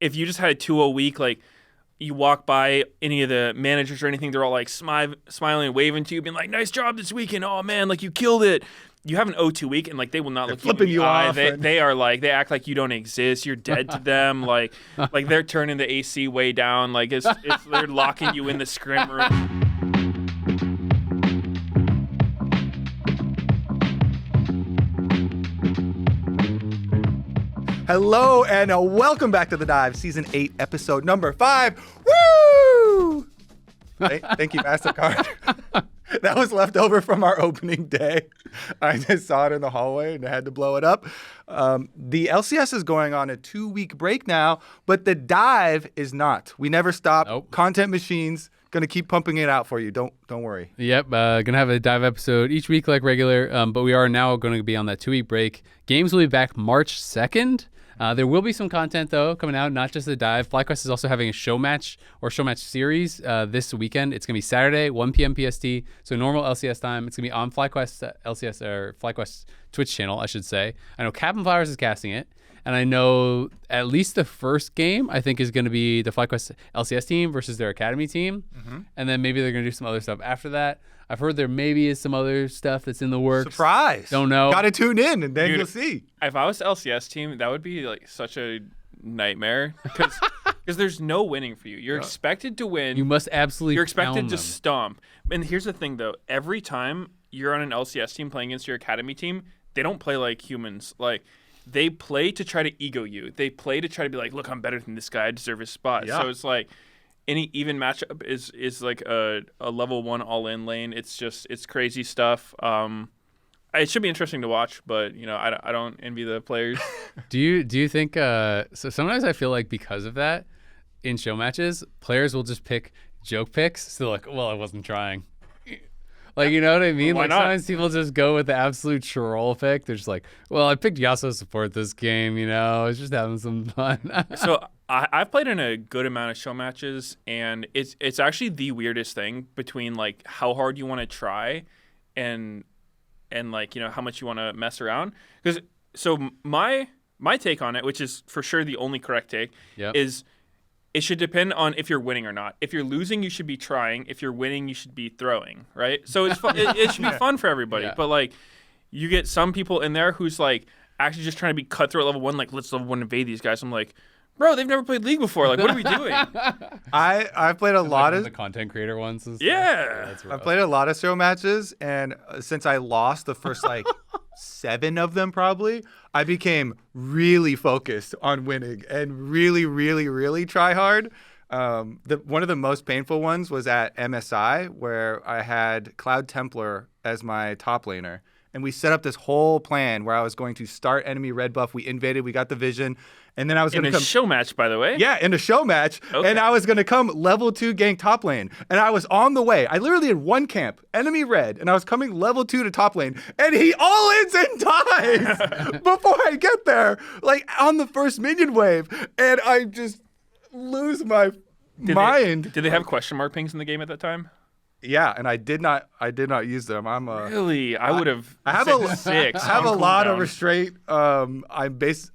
if you just had a 2-0 week, like you walk by any of the managers or anything, they're all like smiling and waving to you, being like, "Nice job this weekend. Oh man, like you killed it." You have an 0-2 week, and like they will not look flipping you off. They are like, they act like you don't exist. You're dead to them. like they're turning the AC way down. Like it's they're locking you in the scrim room. Hello and welcome back to The Dive, Season 8, Episode number 5. Woo! Thank you, MasterCard. That was left over from our opening day. I just saw it in the hallway and I had to blow it up. The LCS is going on a 2-week break now, but The Dive is not. We never stop. Nope. Content machines. Going to keep pumping it out for you. Don't worry. Yep, gonna have a dive episode each week like regular, but we are now going to be on that 2-week break. Games will be back March 2nd. There will be some content, though, coming out, not just the dive. FlyQuest is also having a show match series this weekend. It's going to be Saturday, 1 p.m. PST, so normal LCS time. It's going to be on FlyQuest LCS, or FlyQuest Twitch channel, I should say. I know Captain Flowers is casting it, and I know at least the first game, I think, is going to be the FlyQuest LCS team versus their Academy team, and then maybe they're going to do some other stuff after that. I've heard there maybe is some other stuff that's in the works. Surprise. Don't know. Got to tune in and then you'll see. If I was the LCS team, that would be like such a nightmare because there's no winning for you. You're expected to win. You must absolutely You're expected pound to them. stomp. And here's the thing, though. Every time you're on an LCS team playing against your Academy team, they don't play like humans. Like, they play to try to ego you. They play to try to be like, look, I'm better than this guy. I deserve his spot. Yeah. So it's like any even matchup is like a level 1 all-in lane. It's crazy stuff. It should be interesting to watch, but I don't envy the players. Do you think so sometimes I feel like because of that in show matches, players will just pick joke picks. So like, well, I wasn't trying. Like, you know what I mean? Why Like not? sometimes people just go with the absolute troll pick. They're just like, well, I picked Yasuo support this game, I was just having some fun. So I've played in a good amount of show matches, and it's actually the weirdest thing between like how hard you want to try and like how much you want to mess around. Because so my take on it, which is for sure the only correct take, Yep. is it should depend on if you're winning or not. If you're losing, you should be trying. If you're winning, you should be throwing, right? So it's fun. It should be fun for everybody. Yeah. But like, you get some people in there who's like actually just trying to be cutthroat level 1. Like, let's level 1 invade these guys. I'm like, bro, they've never played League before. Like, what are we doing? I've played a lot of the content creator ones. And stuff. Yeah. That's I've rough. played a lot of show matches, and since I lost the first 7 of them probably, I became really focused on winning and really, really, really try hard. One of the most painful ones was at MSI, where I had Cloud Templar as my top laner. And we set up this whole plan where I was going to start enemy red buff. We invaded, we got the vision, and then I was going In to a come... show match, by the way. Yeah, in a show match. Okay. And I was going to come level 2 gank top lane. And I was on the way. I literally had one camp, enemy red, and I was coming level 2 to top lane. And he all-ins and dies before I get there, like on the first minion wave. And I just lose my mind. Did they have question mark pings in the game at that time? Yeah, and I did not use them. I'm Really? I would have. I have said a 6. I have a on lot of cooldown. restraint.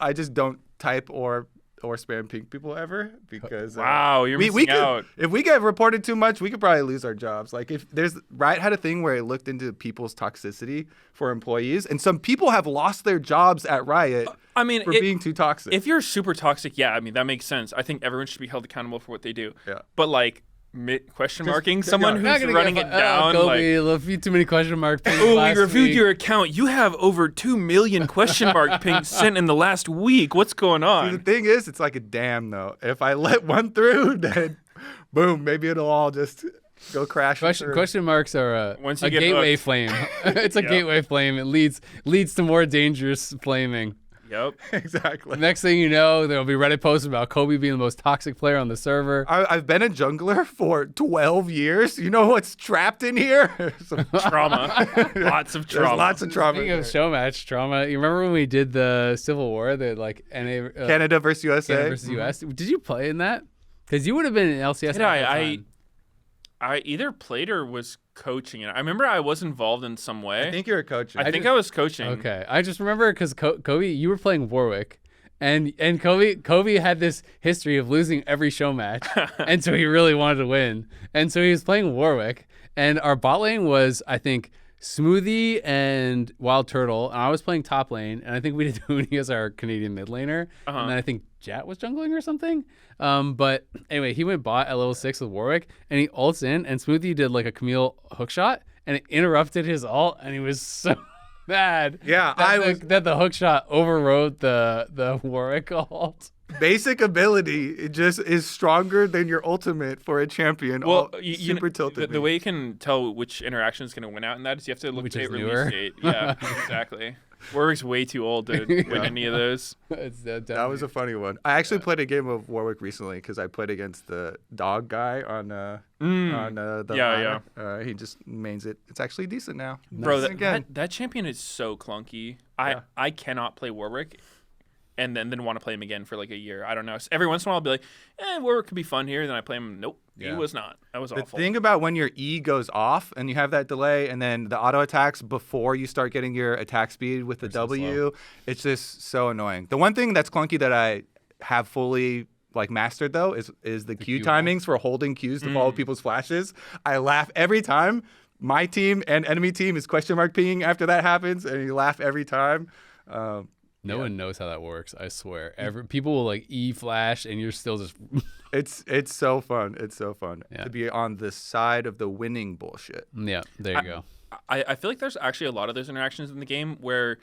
I just don't type or spam ping people ever because Wow, you're we missing could, out. if we get reported too much, we could probably lose our jobs. Like if there's Riot had a thing where it looked into people's toxicity for employees, and some people have lost their jobs at Riot I mean, for being too toxic. if you're super toxic, yeah, I mean that makes sense. I think everyone should be held accountable for what they do. Yeah. But like question marking yeah, someone you're Not who's gonna running get it down. Kobe, Like, a few too many question marks. oh, we reviewed your account. You have over 2 million question mark pings sent in the last week. What's going See, the on? thing is, it's like a dam though. If I let one through, then boom, maybe it'll all just go crash. Question marks are Once you a get gateway hooked. flame. It's a Yep. gateway flame. It leads to more dangerous flaming. Yep. Exactly. Next thing you know, there'll be Reddit posts about Kobe being the most toxic player on the server. I've been a jungler for 12 years. You know what's trapped in here? Some Trauma. Lots of There's trauma. lots of trauma. Speaking in of there. show match trauma, you remember when we did the Civil War, the Canada versus USA. Canada versus US? Did you play in that? Because you would have been in LCS. Did at that I time. either played or was coaching it. I remember I was involved in some way. I think you're a coach. I think I was coaching. Okay, I just remember because Kobe, you were playing Warwick, And Kobe had this history of losing every show match, and so he really wanted to win. And so he was playing Warwick, and our bot lane was, I think, Smoothie and Wild Turtle, and I was playing top lane, and I think we did Hooney as our Canadian mid laner, and then I think Jat was jungling or something. But anyway, he went bot at level 6 with Warwick, and he ults in, and Smoothie did like a Camille hookshot, and it interrupted his ult, and he was so mad. Yeah, that the hookshot overrode the Warwick ult. Basic ability, it just is stronger than your ultimate for a champion. Well, super tilted. The way you can tell which interaction is going to win out in that is you have to look at release date. Yeah, exactly. Warwick's way too old to win any of those. That was a funny one. I actually played a game of Warwick recently because I played against the dog guy on the ladder. He just mains it. It's actually decent now. Bro, that champion is so clunky. I cannot play Warwick and then want to play him again for like a year. I don't know. So every once in a while I'll be like, Warwick could be fun here. Then I play him. Nope. He was not. That was awful. The thing about when your E goes off and you have that delay and then the auto attacks before you start getting your attack speed with the W, it's just so annoying. The one thing that's clunky that I have fully like mastered though is the Q timings for holding Qs to follow people's flashes. I laugh every time. My team and enemy team is question mark pinging after that happens, and you laugh every time. No one knows how that works. I swear. People will like E flash, and you're still just. It's so fun. It's so fun to be on the side of the winning bullshit. Yeah, there you go. I feel like there's actually a lot of those interactions in the game where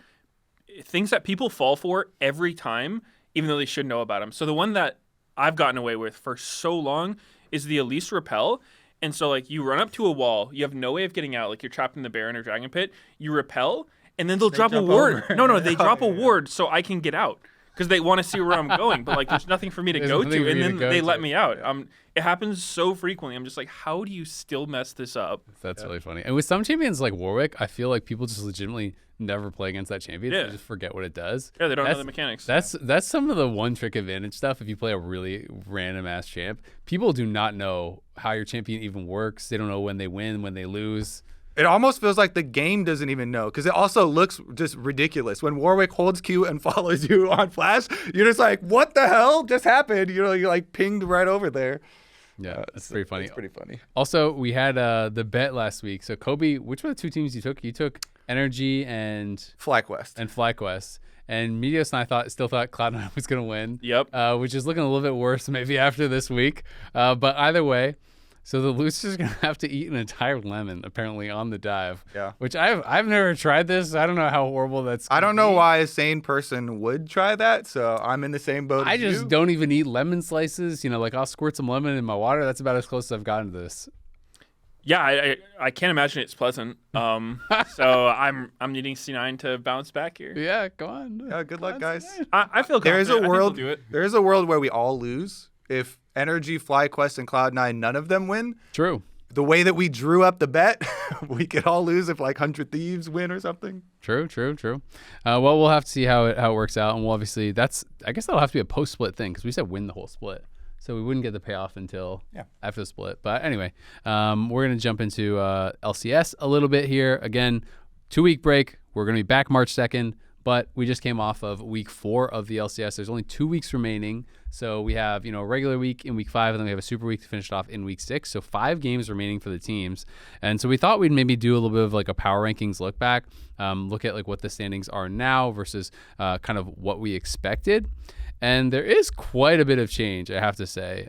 things that people fall for every time, even though they should know about them. So the one that I've gotten away with for so long is the Elise Repel. And so like you run up to a wall, you have no way of getting out. Like you're trapped in the Baron or Dragon Pit. You repel. And then they'll drop a ward. No, they drop a ward so I can get out because they want to see where I'm going. But like, there's nothing for me to go to, and then they let me out. It happens so frequently. I'm just like, how do you still mess this up? That's really funny. And with some champions like Warwick, I feel like people just legitimately never play against that champion. They just forget what it does. Yeah, they don't know the mechanics. That's some of the one trick advantage stuff. If you play a really random ass champ, people do not know how your champion even works. They don't know when they win, when they lose. It almost feels like the game doesn't even know because it also looks just ridiculous. When Warwick holds Q and follows you on flash, you're just like, what the hell just happened? You're like pinged right over there. Yeah, that's pretty funny. It's pretty funny. Also, we had the bet last week. So, Kobe, which were the two teams you took? You took NRG and FlyQuest. And Meteos and I still thought Cloud9 was going to win. Yep. Which is looking a little bit worse maybe after this week. But either way, so the loser's gonna have to eat an entire lemon apparently on the dive. Yeah. Which I've never tried this. I don't know how horrible that's. I don't know why a sane person would try that. So I'm in the same boat. I just don't even eat lemon slices. Like I'll squirt some lemon in my water. That's about as close as I've gotten to this. Yeah, I can't imagine it's pleasant. So I'm needing C9 to bounce back here. Yeah, go on. Yeah, good luck, guys. I feel confident. There is a world where we all lose if NRG, FlyQuest, and Cloud9, none of them win. True. The way that we drew up the bet, we could all lose if like 100 Thieves win or something. True. Well, we'll have to see how it works out, and we'll obviously I guess that'll have to be a post-split thing because we said win the whole split, so we wouldn't get the payoff until after the split. But anyway, we're gonna jump into LCS a little bit here. Again, 2-week break. We're gonna be back March 2nd. But we just came off of week 4 of the LCS. There's only 2 weeks remaining. So we have, a regular week in week 5, and then we have a super week to finish it off in week 6. So 5 games remaining for the teams. And so we thought we'd maybe do a little bit of like a power rankings look back, look at like what the standings are now versus kind of what we expected. And there is quite a bit of change, I have to say.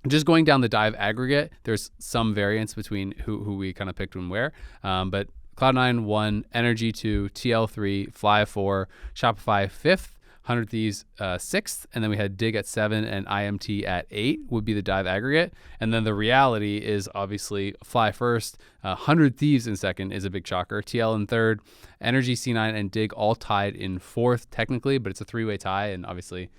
Just going down the dive aggregate, there's some variance between who we kind of picked and where. But Cloud9 1, NRG 2, TL 3, Fly 4, Shopify 5th, 100 Thieves 6th, and then we had Dig at 7 and IMT at 8 would be the dive aggregate. And then the reality is obviously Fly 1st, 100 Thieves in 2nd is a big shocker, TL in 3rd, NRG, C9, and Dig all tied in 4th technically, but it's a 3-way tie, and obviously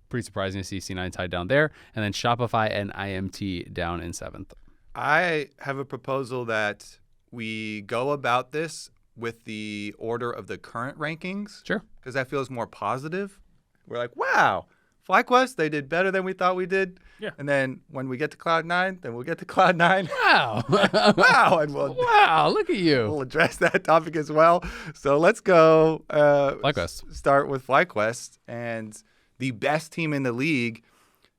pretty surprising to see C9 tied down there. And then Shopify and IMT down in 7th. I have a proposal that we go about this with the order of the current rankings. Sure. Because that feels more positive. We're like, wow, FlyQuest, they did better than we thought we did. Yeah. And then when we get to Cloud9, then we'll get to Cloud9. Wow. Wow. And Wow, look at you. we'll address that topic as well. So let's go FlyQuest. start with FlyQuest. And the best team in the league,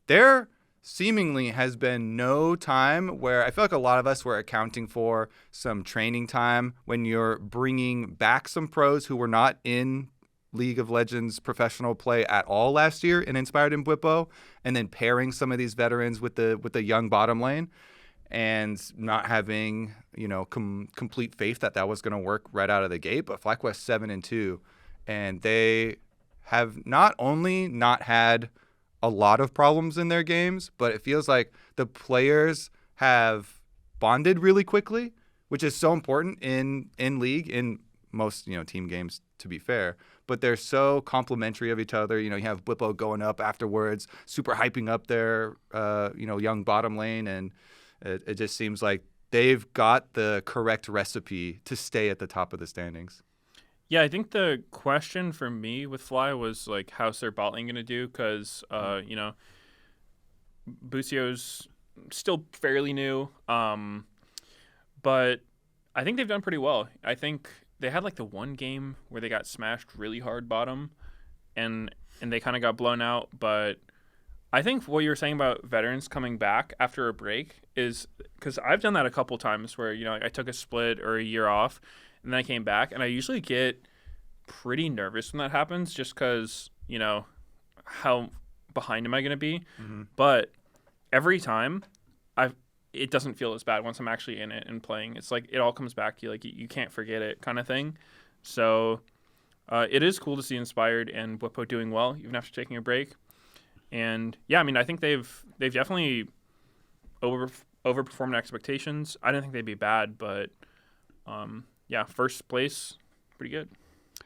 there seemingly has been no time where I feel like a lot of us were accounting for some training time when you're bringing back some pros who were not in League of Legends professional play at all last year and Inspired in Bwipo, and then pairing some of these veterans with the young bottom lane, and not having complete faith that was going to work right out of the gate. But FlyQuest 7-2, and they have not only not had a lot of problems in their games, but it feels like the players have bonded really quickly, which is so important in League, in most team games, to be fair. But they're so complimentary of each other. You have Bwipo going up afterwards, super hyping up their young bottom lane, and it just seems like they've got the correct recipe to stay at the top of the standings. Yeah, I think the question for me with Fly was like, how's their bot lane going to do? Because, Bucio's still fairly new, but I think they've done pretty well. I think they had like the one game where they got smashed really hard bottom, and they kind of got blown out. But I think what you were saying about veterans coming back after a break is because I've done that a couple times where, I took a split or a year off, and then I came back, and I usually get pretty nervous when that happens just because, how behind am I going to be? Mm-hmm. But every time, it doesn't feel as bad once I'm actually in it and playing. It's like it all comes back to you, like you can't forget it kind of thing. So it is cool to see Inspired and Bwipo doing well, even after taking a break. And yeah, I think they've definitely overperformed expectations. I didn't think they'd be bad, but first place, pretty good.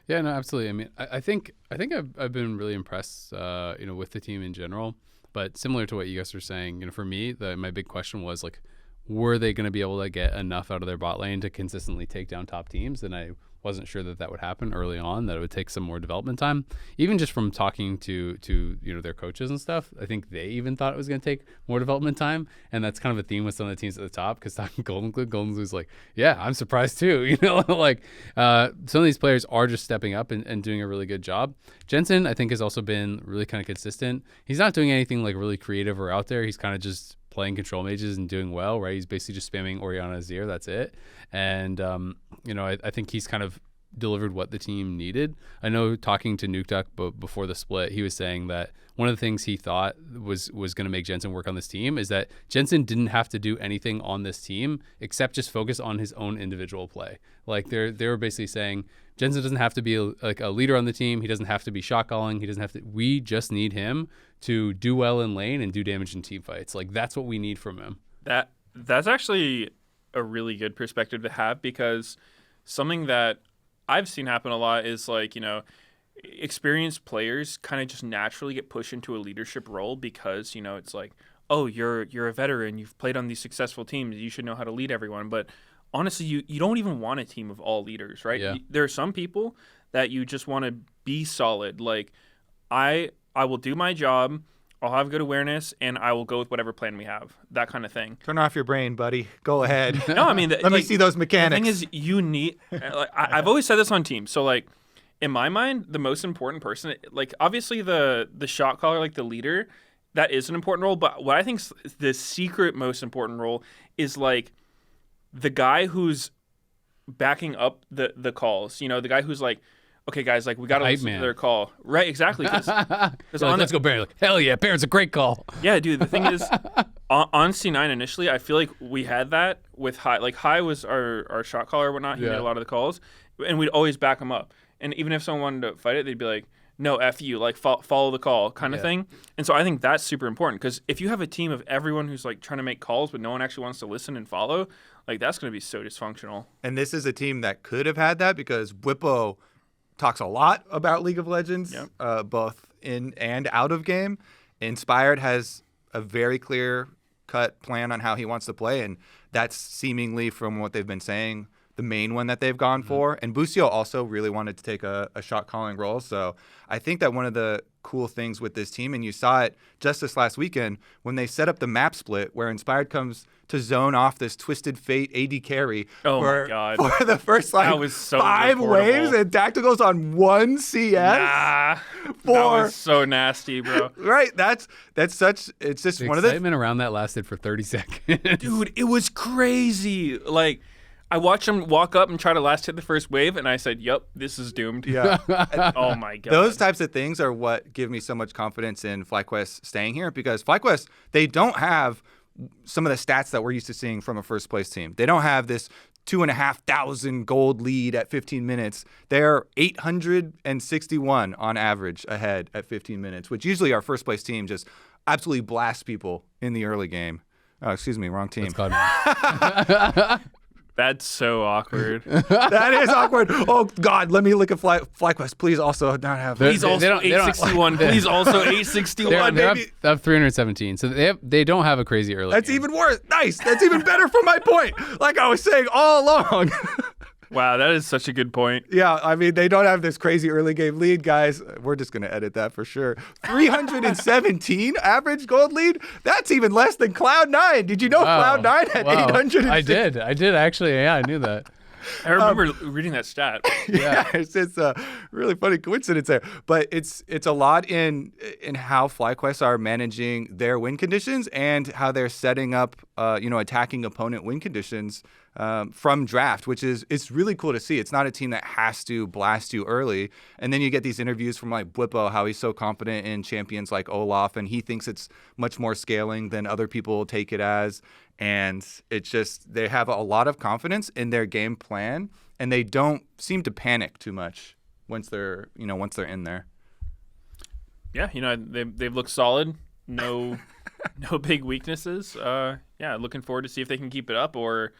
Yeah, no, absolutely. I think I've been really impressed, with the team in general. But similar to what you guys were saying, for me, my big question was like, were they going to be able to get enough out of their bot lane to consistently take down top teams? And I wasn't sure that would happen early on, that it would take some more development time. Even just from talking to their coaches and stuff, I think they even thought it was going to take more development time. And that's kind of a theme with some of the teams at the top, because talking Golden Glue's like, yeah, I'm surprised too. Like some of these players are just stepping up and doing a really good job. Jensen, I think, has also been really kind of consistent. He's not doing anything like really creative or out there. He's kind of just playing control mages and doing well, right? He's basically just spamming Orianna Azir. That's it. And, I think he's kind of delivered what the team needed. I know talking to Nuke Duck before the split, he was saying that one of the things he thought was going to make Jensen work on this team is that Jensen didn't have to do anything on this team except just focus on his own individual play. Like they were basically saying Jensen doesn't have to be a leader on the team. He doesn't have to be shot calling. He doesn't have to. We just need him to do well in lane and do damage in team fights. Like that's what we need from him. That's actually a really good perspective to have, because something that I've seen happen a lot is like, experienced players kind of just naturally get pushed into a leadership role because, it's like, oh, you're a veteran, you've played on these successful teams, you should know how to lead everyone. But honestly, you don't even want a team of all leaders, right? Yeah. There are some people that you just want to be solid. Like I will do my job, I'll have good awareness, and I will go with whatever plan we have. That kind of thing. Turn off your brain, buddy. Go ahead. No, let me see those mechanics. The thing is, you need. I've always said this on teams. So, like, in my mind, the most important person, like, obviously the shot caller, like the leader, that is an important role. But what I think the secret most important role is like the guy who's backing up the calls. The guy who's like, okay, guys, like we got to listen to their call. Right, exactly. Because let's go Baron. Like, hell yeah, Baron's a great call. Yeah, dude, the thing is, on C9 initially, I feel like we had that with High. Like High was our shot caller or whatnot. He made a lot of the calls, and we'd always back him up. And even if someone wanted to fight it, they'd be like, no, F you, like follow the call kind of thing. And so I think that's super important, because if you have a team of everyone who's like trying to make calls, but no one actually wants to listen and follow, like that's going to be so dysfunctional. And this is a team that could have had that, because Bwipo talks a lot about League of Legends, both in and out of game. Inspired has a very clear-cut plan on how he wants to play, and that's seemingly, from what they've been saying, the main one that they've gone for. And Busio also really wanted to take a shot calling role. So I think that one of the cool things with this team, and you saw it just this last weekend when they set up the map split where Inspired comes to zone off this Twisted Fate AD carry my God. for the first like That was so 5 waves, and Tactical's on 1 CS. That was so nasty, bro. Right, it's just The one of the excitement around that lasted for 30 seconds. Dude, it was crazy. Like, I watched him walk up and try to last hit the first wave, and I said, "Yep, this is doomed." Yeah. Oh my God. Those types of things are what give me so much confidence in FlyQuest staying here, because FlyQuest, they don't have some of the stats that we're used to seeing from a first place team. They don't have this 2,500 gold lead at 15 minutes. They're 861 on average ahead at 15 minutes, which usually our first place team just absolutely blasts people in the early game. Oh, excuse me, wrong team. That's so awkward. That is awkward. Oh God, let me look at FlyQuest. Please also not have. Please also 861. Please also 861. They're up 317. So they don't have a crazy early. That's game. even worse. Nice. That's even better for my point. Like I was saying all along. Wow, that is such a good point. Yeah, I mean, they don't have this crazy early game lead, guys. We're just going to edit that for sure. 317 average gold lead? That's even less than Cloud9. Did you know Cloud9 had 800? I did actually. Yeah, I knew that. I remember reading that stat. Yeah, it's a really funny coincidence there. But it's a lot in how FlyQuest are managing their win conditions and how they're setting up, attacking opponent win conditions from draft, which is it's really cool to see. It's not a team that has to blast you early. And then you get these interviews from like Bwipo, how he's so confident in champions like Olaf, and he thinks it's much more scaling than other people take it as. And it's just they have a lot of confidence in their game plan, and they don't seem to panic too much once they're in there. Yeah, they've looked solid. No big weaknesses. Looking forward to see if they can keep it up. Or,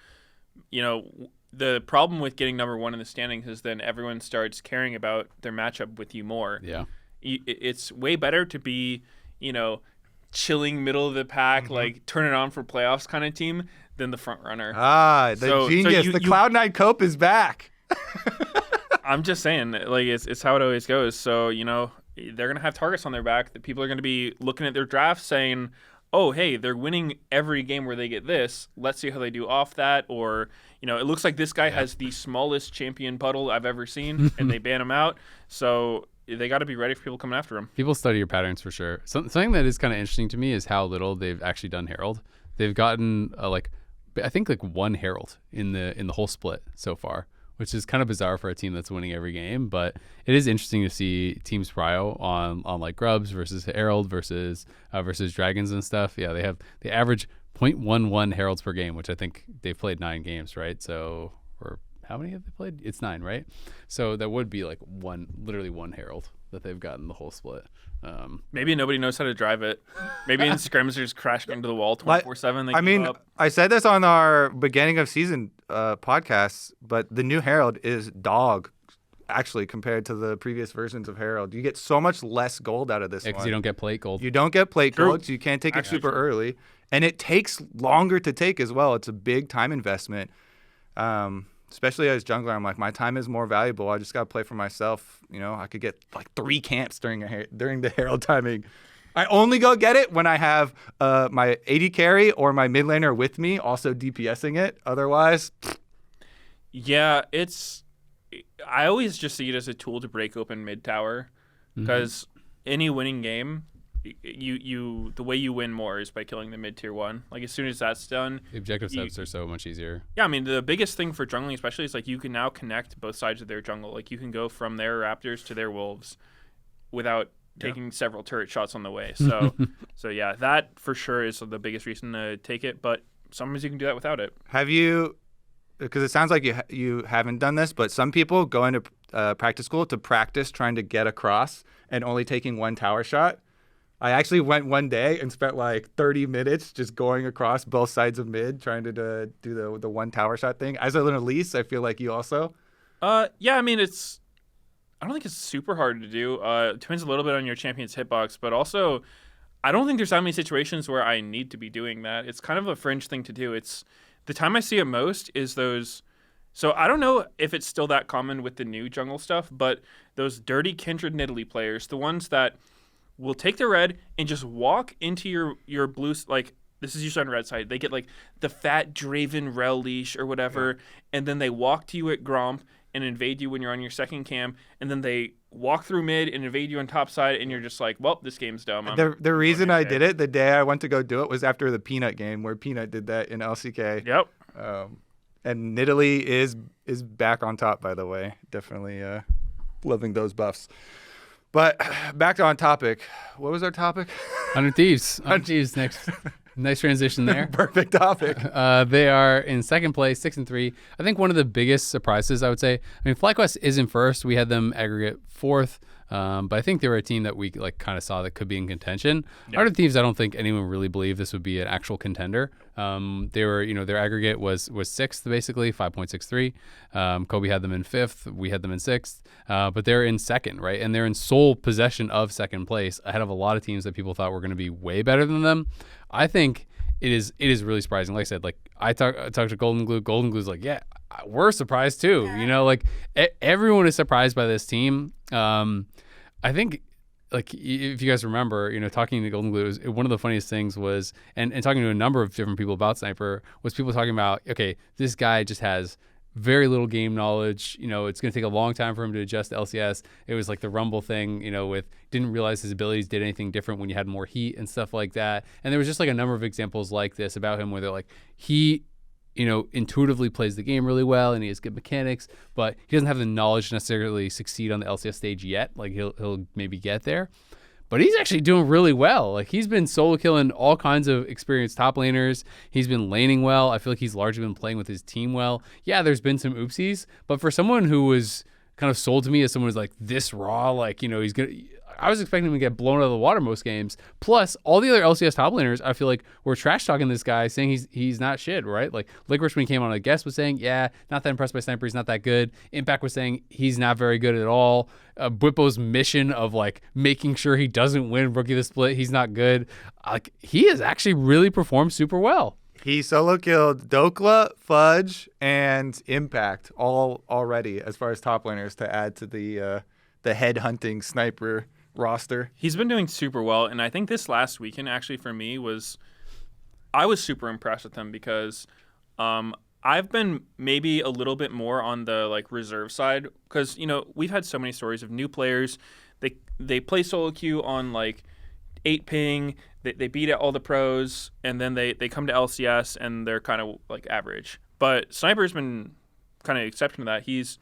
the problem with getting number one in the standings is then everyone starts caring about their matchup with you more. Yeah, it's way better to be, chilling middle of the pack, like turn it on for playoffs kind of team than the front runner. Genius. The Cloud9 Cope is back. I'm just saying, like, it's how it always goes. So, they're going to have targets on their back that people are going to be looking at their draft saying, oh, hey, they're winning every game where they get this. Let's see how they do off that. Or, it looks like this guy has the smallest champion puddle I've ever seen, and they ban him out. So they got to be ready for people coming after him. People study your patterns for sure. Something that is kind of interesting to me is how little they've actually done Herald. They've gotten I think one Herald in the whole split so far, which is kind of bizarre for a team that's winning every game. But it is interesting to see teams prio on like Grubs versus Herald versus Dragons and stuff. Yeah, they average 0.11 Heralds per game, which I think they've played 9 games, right? So how many have they played? It's 9, right? So that would be like literally one Herald that they've gotten the whole split. Maybe nobody knows how to drive it. Maybe in scrims they're just crashing into the wall 24/7. I said this on our beginning of season podcasts, but the new Herald is dog, actually, compared to the previous versions of Herald. You get so much less gold out of this one. Because you don't get plate gold. You don't get plate gold, so you can't take it super early. And it takes longer to take as well. It's a big time investment. Especially as jungler, I'm like, my time is more valuable. I just got to play for myself. I could get like 3 camps during the Herald timing. I only go get it when I have my AD carry or my mid laner with me also DPSing it. Otherwise, yeah, I always just see it as a tool to break open mid tower, because any winning game, the way you win more is by killing the mid tier 1. Like, as soon as that's done, the objective sets are so much easier. Yeah, I mean, the biggest thing for jungling especially is like you can now connect both sides of their jungle. Like, you can go from their raptors to their wolves without taking several turret shots on the way. So yeah, that for sure is the biggest reason to take it, but sometimes you can do that without it. Have you, because it sounds like you haven't done this, but some people go into practice school to practice trying to get across and only taking 1 tower shot. I actually went one day and spent like 30 minutes just going across both sides of mid, trying to do the 1 tower shot thing. As an Elise, I feel like you also. Yeah, I mean, I don't think it's super hard to do. It depends a little bit on your champion's hitbox, but also I don't think there's that many situations where I need to be doing that. It's kind of a fringe thing to do. It's the time I see it most is those So I don't know if it's still that common with the new jungle stuff, but those dirty Kindred Nidalee players, the ones that will take their red and just walk into your blue, like this is usually on red side. They get like the fat Draven Rel leash or whatever, and then they walk to you at Gromp and invade you when you're on your second cam, and then they walk through mid and invade you on top side, and you're just like, well, this game's dumb. The reason I did it the day I went to go do it was after the Peanut game where Peanut did that in LCK. Yep. And Nidalee is back on top, by the way. Definitely loving those buffs. But back to on topic. What was our topic? 100 Thieves. 100 Thieves next. Nice transition there. Perfect topic. They are in second place, 6-3. I think one of the biggest surprises, I would say. I mean, FlyQuest is in first. We had them aggregate fourth. But I think they were a team that we like kind of saw that could be in contention. Art of Thieves, I don't think anyone really believed this would be an actual contender. They were, their aggregate was sixth basically, 5.63. Kobe had them in fifth. We had them in sixth. But they're in second, right? And they're in sole possession of second place ahead of a lot of teams that people thought were going to be way better than them. I think it is really surprising. Like I said, like I talked to Golden Glue. Golden Glue's like, yeah, we're surprised too. Like everyone is surprised by this team. I think, like, if you guys remember, talking to Golden Glue, one of the funniest things was, and talking to a number of different people about Sniper, was people talking about, okay, this guy just has very little game knowledge. It's going to take a long time for him to adjust to LCS. It was like the Rumble thing, with didn't realize his abilities did anything different when you had more heat and stuff like that. And there was just like a number of examples like this about him where they're like, he intuitively plays the game really well and he has good mechanics, but he doesn't have the knowledge to necessarily succeed on the LCS stage yet. Like he'll maybe get there, but he's actually doing really well. Like he's been solo killing all kinds of experienced top laners. He's been laning well. I feel like he's largely been playing with his team well. Yeah, there's been some oopsies, but for someone who was kind of sold to me as someone who's like this raw, like, I was expecting him to get blown out of the water most games. Plus, all the other LCS top laners, I feel like, were trash talking this guy, saying he's not shit, right? Like Licorice, when he came on a guest, was saying, yeah, not that impressed by Sniper, he's not that good. Impact was saying he's not very good at all. Bwipo's mission of like making sure he doesn't win Rookie of the Split, he's not good. Like he has actually really performed super well. He solo killed Dokla, Fudge, and Impact all already as far as top laners to add to the head hunting Sniper roster. He's been doing super well, and I think this last weekend actually for me I was super impressed with him because I've been maybe a little bit more on the like reserve side because we've had so many stories of new players. They play solo queue on like 8 ping, they beat out all the pros, and then they come to LCS and they're kind of like average. But Sniper's been kind of exception to that. He's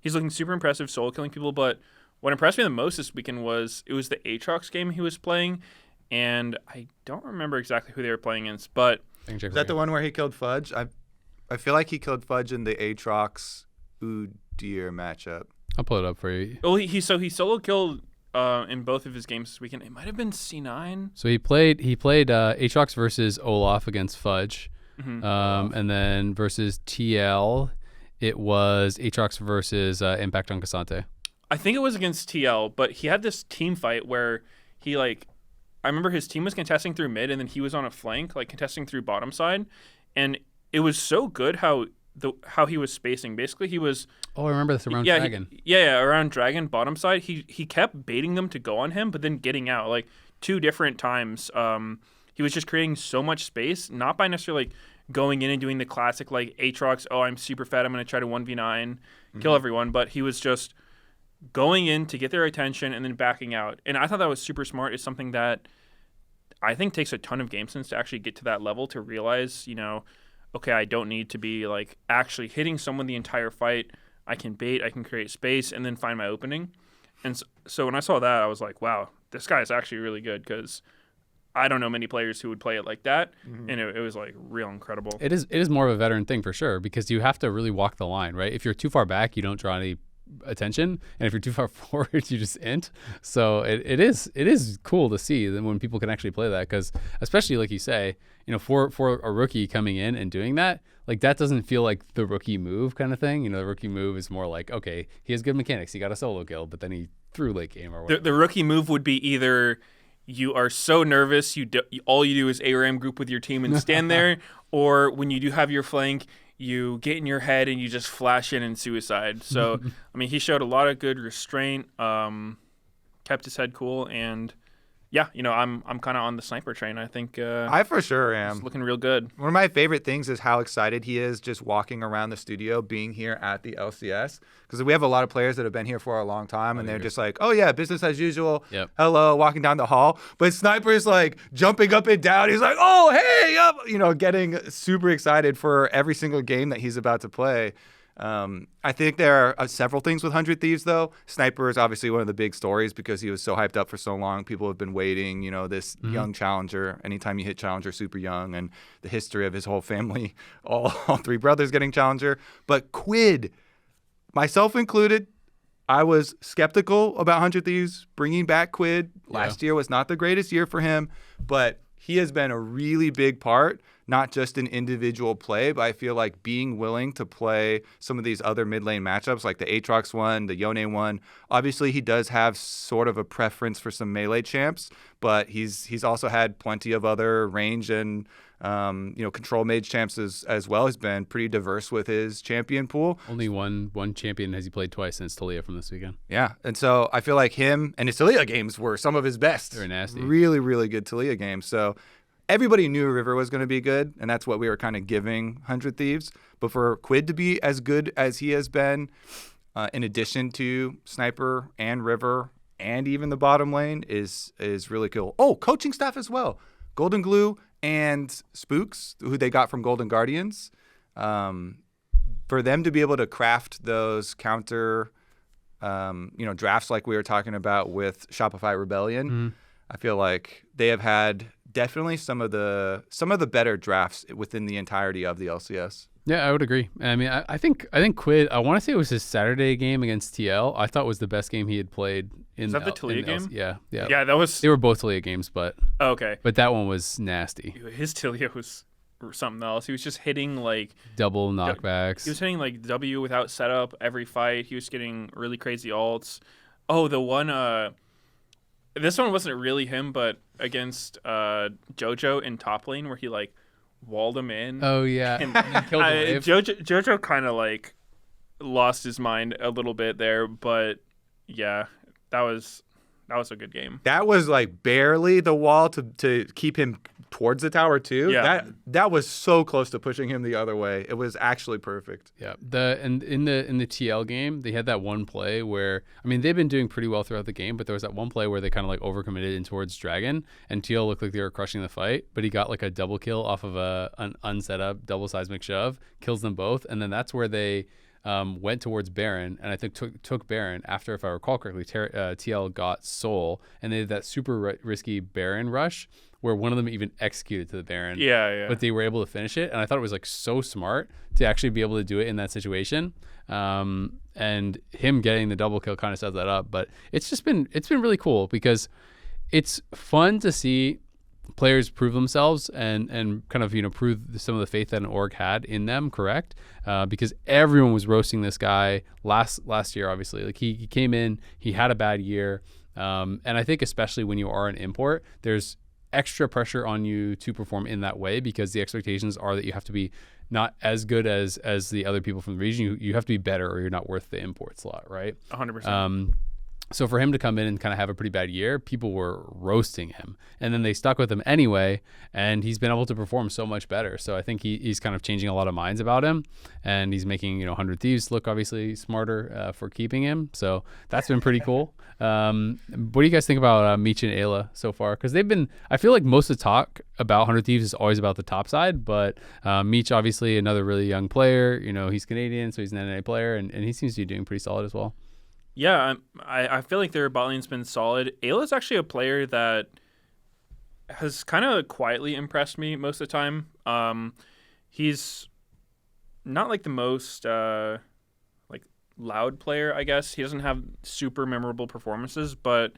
looking super impressive solo killing people, but what impressed me the most this weekend was the Aatrox game he was playing, and I don't remember exactly who they were playing against, but is that the one where he killed Fudge? I feel like he killed Fudge in the Aatrox Udyr matchup. I'll pull it up for you. Well, he solo killed in both of his games this weekend. It might have been C9. So he played Aatrox versus Olaf against Fudge, and then versus TL, it was Aatrox versus Impact on Cassante. I think it was against TL, but he had this team fight where he I remember his team was contesting through mid and then he was on a flank, like contesting through bottom side, and it was so good how he was spacing. Basically, he was. Oh, I remember this around Dragon. Around Dragon bottom side. He kept baiting them to go on him, but then getting out like 2 different times. He was just creating so much space, not by necessarily going in and doing the classic like Aatrox. Oh, I'm super fat. I'm going to try to 1v9, kill everyone. But he was just going in to get their attention and then backing out. And I thought that was super smart. It's something that I think takes a ton of game sense to actually get to that level, to realize, okay, I don't need to be like actually hitting someone the entire fight. I can bait, I can create space, and then find my opening. And so when I saw that, I was like, wow, this guy is actually really good, because I don't know many players who would play it like that, and it was like real incredible. It is more of a veteran thing for sure, because you have to really walk the line, right? If you're too far back, you don't draw any attention, and if you're too far forward, you just int. So it is cool to see that when people can actually play that, because especially like you say, for a rookie coming in and doing that, like that doesn't feel like the rookie move kind of thing. The rookie move is more like, okay, he has good mechanics, he got a solo kill, but then he threw late game or whatever. The rookie move would be either you are so nervous all you do is ARAM group with your team and stand there, or when you do have your flank, you get in your head and you just flash in suicide. So, I mean, he showed a lot of good restraint, kept his head cool, and yeah, I'm kind of on the sniper train. I think I for sure am. It's looking real good. One of my favorite things is how excited he is just walking around the studio, being here at the LCS. Because we have a lot of players that have been here for a long time, and they're just like, oh, yeah, business as usual. Yep. Hello, walking down the hall. But Sniper's like jumping up and down. He's like, oh, hey, up, getting super excited for every single game that he's about to play. I think there are several things with 100 Thieves, though. Sniper is obviously one of the big stories because he was so hyped up for so long. People have been waiting, this young challenger. Anytime you hit challenger super young, and the history of his whole family, all three brothers getting challenger. But Quid, myself included, I was skeptical about 100 Thieves bringing back Quid. Last year was not the greatest year for him, but he has been a really big part, not just in individual play, but I feel like being willing to play some of these other mid lane matchups, like the Aatrox one, the Yone one. Obviously, he does have sort of a preference for some melee champs, but he's also had plenty of other range and control mage champs as well. He's been pretty diverse with his champion pool. Only one champion has he played twice since Talia from this weekend. Yeah, and so I feel like him and his Talia games were some of his best. Very nasty. Really, really good Talia games. So everybody knew River was going to be good, and that's what we were kind of giving 100 Thieves. But for Quid to be as good as he has been, in addition to Sniper and River and even the bottom lane, is really cool. Oh, coaching staff as well. Golden Glue and Spooks, who they got from Golden Guardians. For them to be able to craft those counter drafts like we were talking about with Shopify Rebellion, I feel like they have had definitely some of the better drafts within the entirety of the LCS. Yeah, I would agree. I mean, I think Quid, I want to say it was his Saturday game against TL. I thought was the best game he had played. Is that the Talia game? Yeah. Yeah, that was... They were both Talia games, but... Oh, okay. But that one was nasty. His Talia was something else. He was just hitting, like... double knockbacks. He was hitting, like, W without setup every fight. He was getting really crazy ults. Oh, the one... This one wasn't really him, but against JoJo in top lane where he, like, walled him in. Oh, yeah. And killed the wave. JoJo kind of, like, lost his mind a little bit there, but, yeah, that was a good game. That was, like, barely the wall to keep him towards the tower, too. Yeah. That was so close to pushing him the other way. It was actually perfect. Yeah. And in the TL game, they had that one play where, I mean, they've been doing pretty well throughout the game, but there was that one play where they kind of like overcommitted in towards Dragon, and TL looked like they were crushing the fight, but he got like a double kill off of an unset up double seismic shove, kills them both, and then that's where they went towards Baron, and I think took Baron after, if I recall correctly, TL got Soul, and they did that super risky Baron rush where one of them even executed to the Baron. Yeah. But they were able to finish it, and I thought it was like so smart to actually be able to do it in that situation. And him getting the double kill kind of sets that up. But it's been really cool because it's fun to see players prove themselves and kind of prove some of the faith that an org had in them, correct? Because everyone was roasting this guy last year, obviously. Like he came in, he had a bad year, and I think especially when you are an import, there's extra pressure on you to perform in that way because the expectations are that you have to be not as good as the other people from the region. You have to be better or you're not worth the import slot, right? 100%. So for him to come in and kind of have a pretty bad year, people were roasting him. And then they stuck with him anyway, and he's been able to perform so much better. So I think he's kind of changing a lot of minds about him, and he's making 100 Thieves look obviously smarter for keeping him. So that's been pretty cool. What do you guys think about Meech and Ayla so far? Because I feel like most of the talk about 100 Thieves is always about the top side, but Meech, obviously another really young player. He's Canadian, so he's an NA player, and he seems to be doing pretty solid as well. Yeah, I feel like their bot lane's been solid. Ayla's actually a player that has kind of quietly impressed me most of the time. He's not like the most like loud player, I guess. He doesn't have super memorable performances, but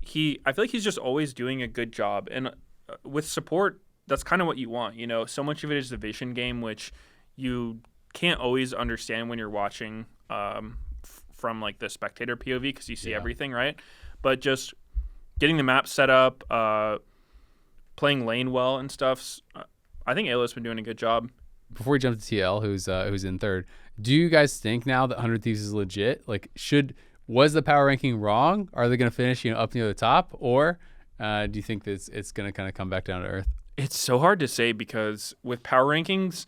I feel like he's just always doing a good job. And with support, that's kind of what you want. So much of it is the vision game, which you can't always understand when you're watching from like the spectator POV because you see everything, right? But just getting the map set up, playing lane well and stuff. I think Ayla's been doing a good job. before we jump to TL, who's in third, do you guys think now that 100 Thieves is legit? Like, was the power ranking wrong? Are they going to finish up near the top, or do you think that it's going to kind of come back down to earth? It's so hard to say because with power rankings,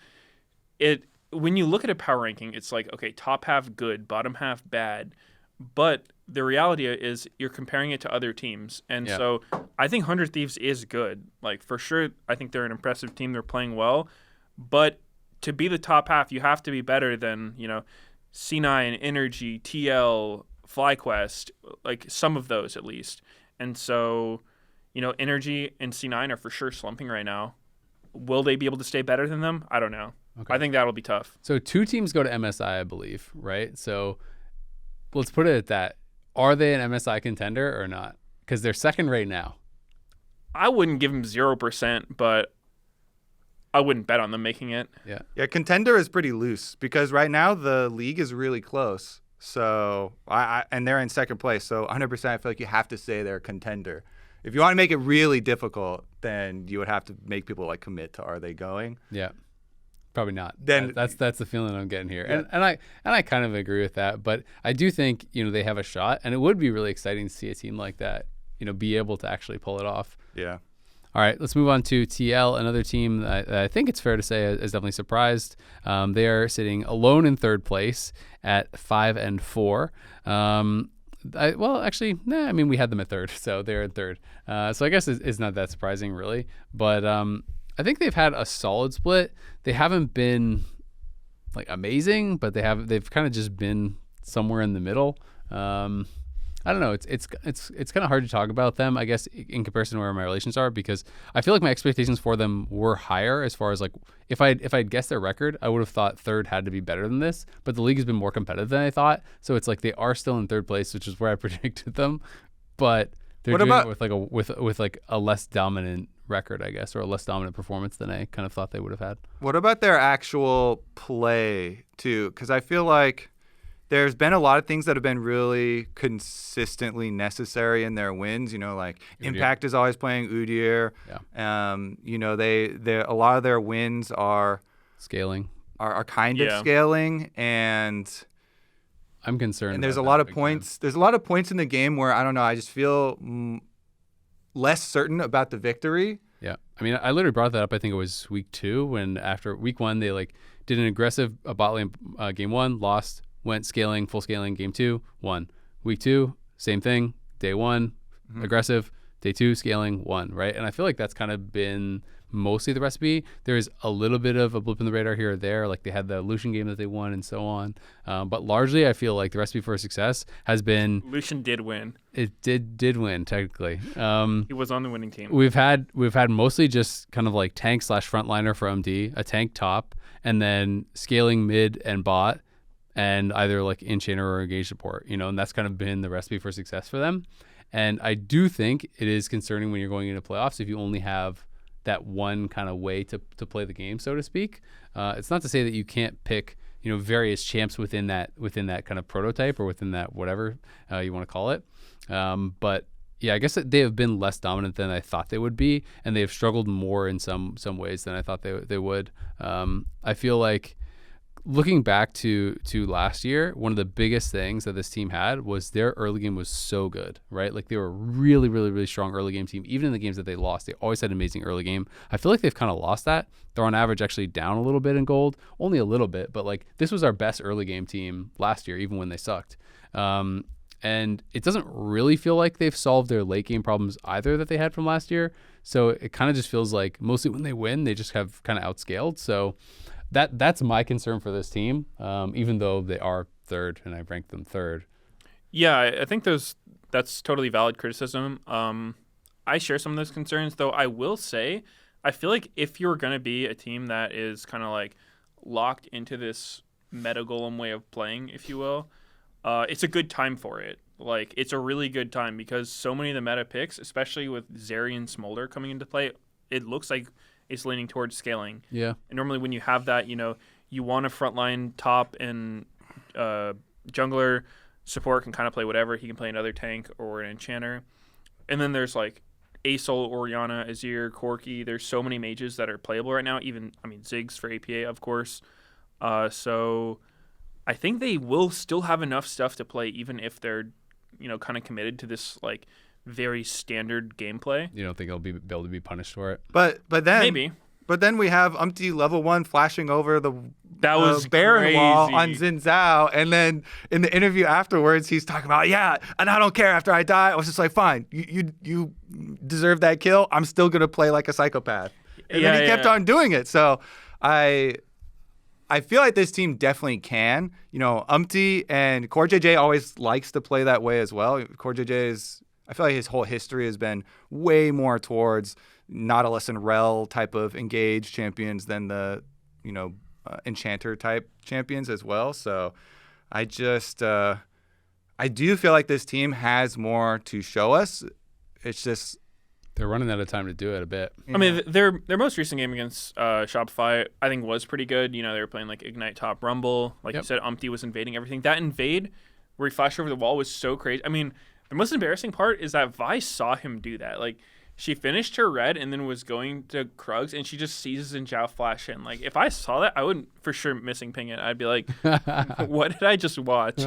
when you look at a power ranking, it's like, okay, top half good, bottom half bad. But the reality is you're comparing it to other teams. And so I think 100 Thieves is good. Like, for sure, I think they're an impressive team. They're playing well. But to be the top half, you have to be better than, C9, NRG, TL, FlyQuest, like some of those at least. And so, NRG and C9 are for sure slumping right now. Will they be able to stay better than them? I don't know. Okay. I think that'll be tough. So 2 teams go to MSI, I believe, right? So let's put it at that. Are they an MSI contender or not? Because they're second right now. I wouldn't give them 0%, but I wouldn't bet on them making it. Yeah, contender is pretty loose because right now the league is really close. So and they're in second place. So 100%, I feel like you have to say they're a contender. If you want to make it really difficult, then you would have to make people commit to are they going? Yeah. Probably not. Then that's the feeling I'm getting here, yeah. and I kind of agree with that. But I do think they have a shot, and it would be really exciting to see a team like that, be able to actually pull it off. Yeah. All right, let's move on to TL, another team that I think it's fair to say is definitely surprised. They are sitting alone in third place at 5-4. We had them at third, so they're at third. So I guess it's not that surprising, really, but. I think they've had a solid split. They haven't been amazing, but they've kind of just been somewhere in the middle. I don't know. It's kind of hard to talk about them, I guess, in comparison to where my relations are, because I feel like my expectations for them were higher as far as if I'd guessed their record, I would have thought third had to be better than this. But the league has been more competitive than I thought, so it's they are still in third place, which is where I predicted them, but they're doing it with a less dominant record, I guess, or a less dominant performance than I kind of thought they would have had. What about their actual play too? Because I feel like there's been a lot of things that have been really consistently necessary in their wins. Impact is always playing Udyr. Yeah. They a lot of their wins are scaling, are kind of scaling, and I'm concerned. And there's a lot of points. There's a lot of points in the game where I don't know. I just feel less certain about the victory. Yeah. I mean, I literally brought that up. I think it was week 2 when after week 1, they did an aggressive bot lane game 1, lost, went scaling, full scaling, game 2, won. Week 2, same thing. Day 1, aggressive. Day 2, scaling, won, right? And I feel like that's kind of been mostly the recipe. There's a little bit of a blip in the radar here or there. They had the Lucian game that they won and so on. But largely, I feel like the recipe for success has been... Lucian did win. It did win, technically. He was on the winning team. We've had mostly just kind of tank / frontliner for MD, a tank top, and then scaling mid and bot, and either in-chainer or engage support, and that's kind of been the recipe for success for them. And I do think it is concerning when you're going into playoffs if you only have that one kind of way to play the game, so to speak. It's not to say that you can't pick various champs within that kind of prototype or within that whatever you want to call it. But yeah, I guess they have been less dominant than I thought they would be, and they have struggled more in some ways than I thought they would. I feel like looking back to last year, one of the biggest things that this team had was their early game was so good, right? They were a really, really, really strong early game team. Even in the games that they lost, they always had an amazing early game. I feel like they've kind of lost that. They're on average actually down a little bit in gold, only a little bit, but this was our best early game team last year, even when they sucked. And it doesn't really feel like they've solved their late game problems either that they had from last year. So it kind of just feels like mostly when they win, they just have kind of outscaled. So that's my concern for this team, even though they are third and I've ranked them third. Yeah, I think that's totally valid criticism. I share some of those concerns, though I will say I feel like if you're going to be a team that is kind of locked into this meta golem way of playing, if you will, it's a good time for it. It's a really good time because so many of the meta picks, especially with Zeri and Smolder coming into play, it looks like it's leaning towards scaling. Yeah. And normally when you have that, you want a frontline top and jungler. Support can kind of play whatever. He can play another tank or an enchanter. And then there's Azael, Orianna, Azir, Corki. There's so many mages that are playable right now. Even, Ziggs for APA, of course. So I think they will still have enough stuff to play, even if they're, kind of committed to this like very standard gameplay. You don't think he'll be able to be punished for it? But then Maybe. But then we have Umpty level 1 flashing over the Baron crazy. wall on Xin Zhao, and then in the interview afterwards, he's talking about, and I don't care after I die. I was just like, fine, you deserve that kill. I'm still gonna play like a psychopath, and then he kept on doing it. So I feel like this team definitely can. Umpty and Core JJ always likes to play that way as well. Core JJ I feel like his whole history has been way more towards Nautilus and Rel type of engaged champions than the, Enchanter type champions as well. So I do feel like this team has more to show us. It's just they're running out of time to do it a bit. Their most recent game against Shopify, I think, was pretty good. They were playing like Ignite Top Rumble. Like you said, Umpty was invading everything. That invade where he flashed over the wall was so crazy. The most embarrassing part is that Vi saw him do that. Like, she finished her red and then was going to Krugs, and she just sees Xin Zhao flash in. Like, if I saw that, I wouldn't for sure missing ping it. I'd be like, what did I just watch?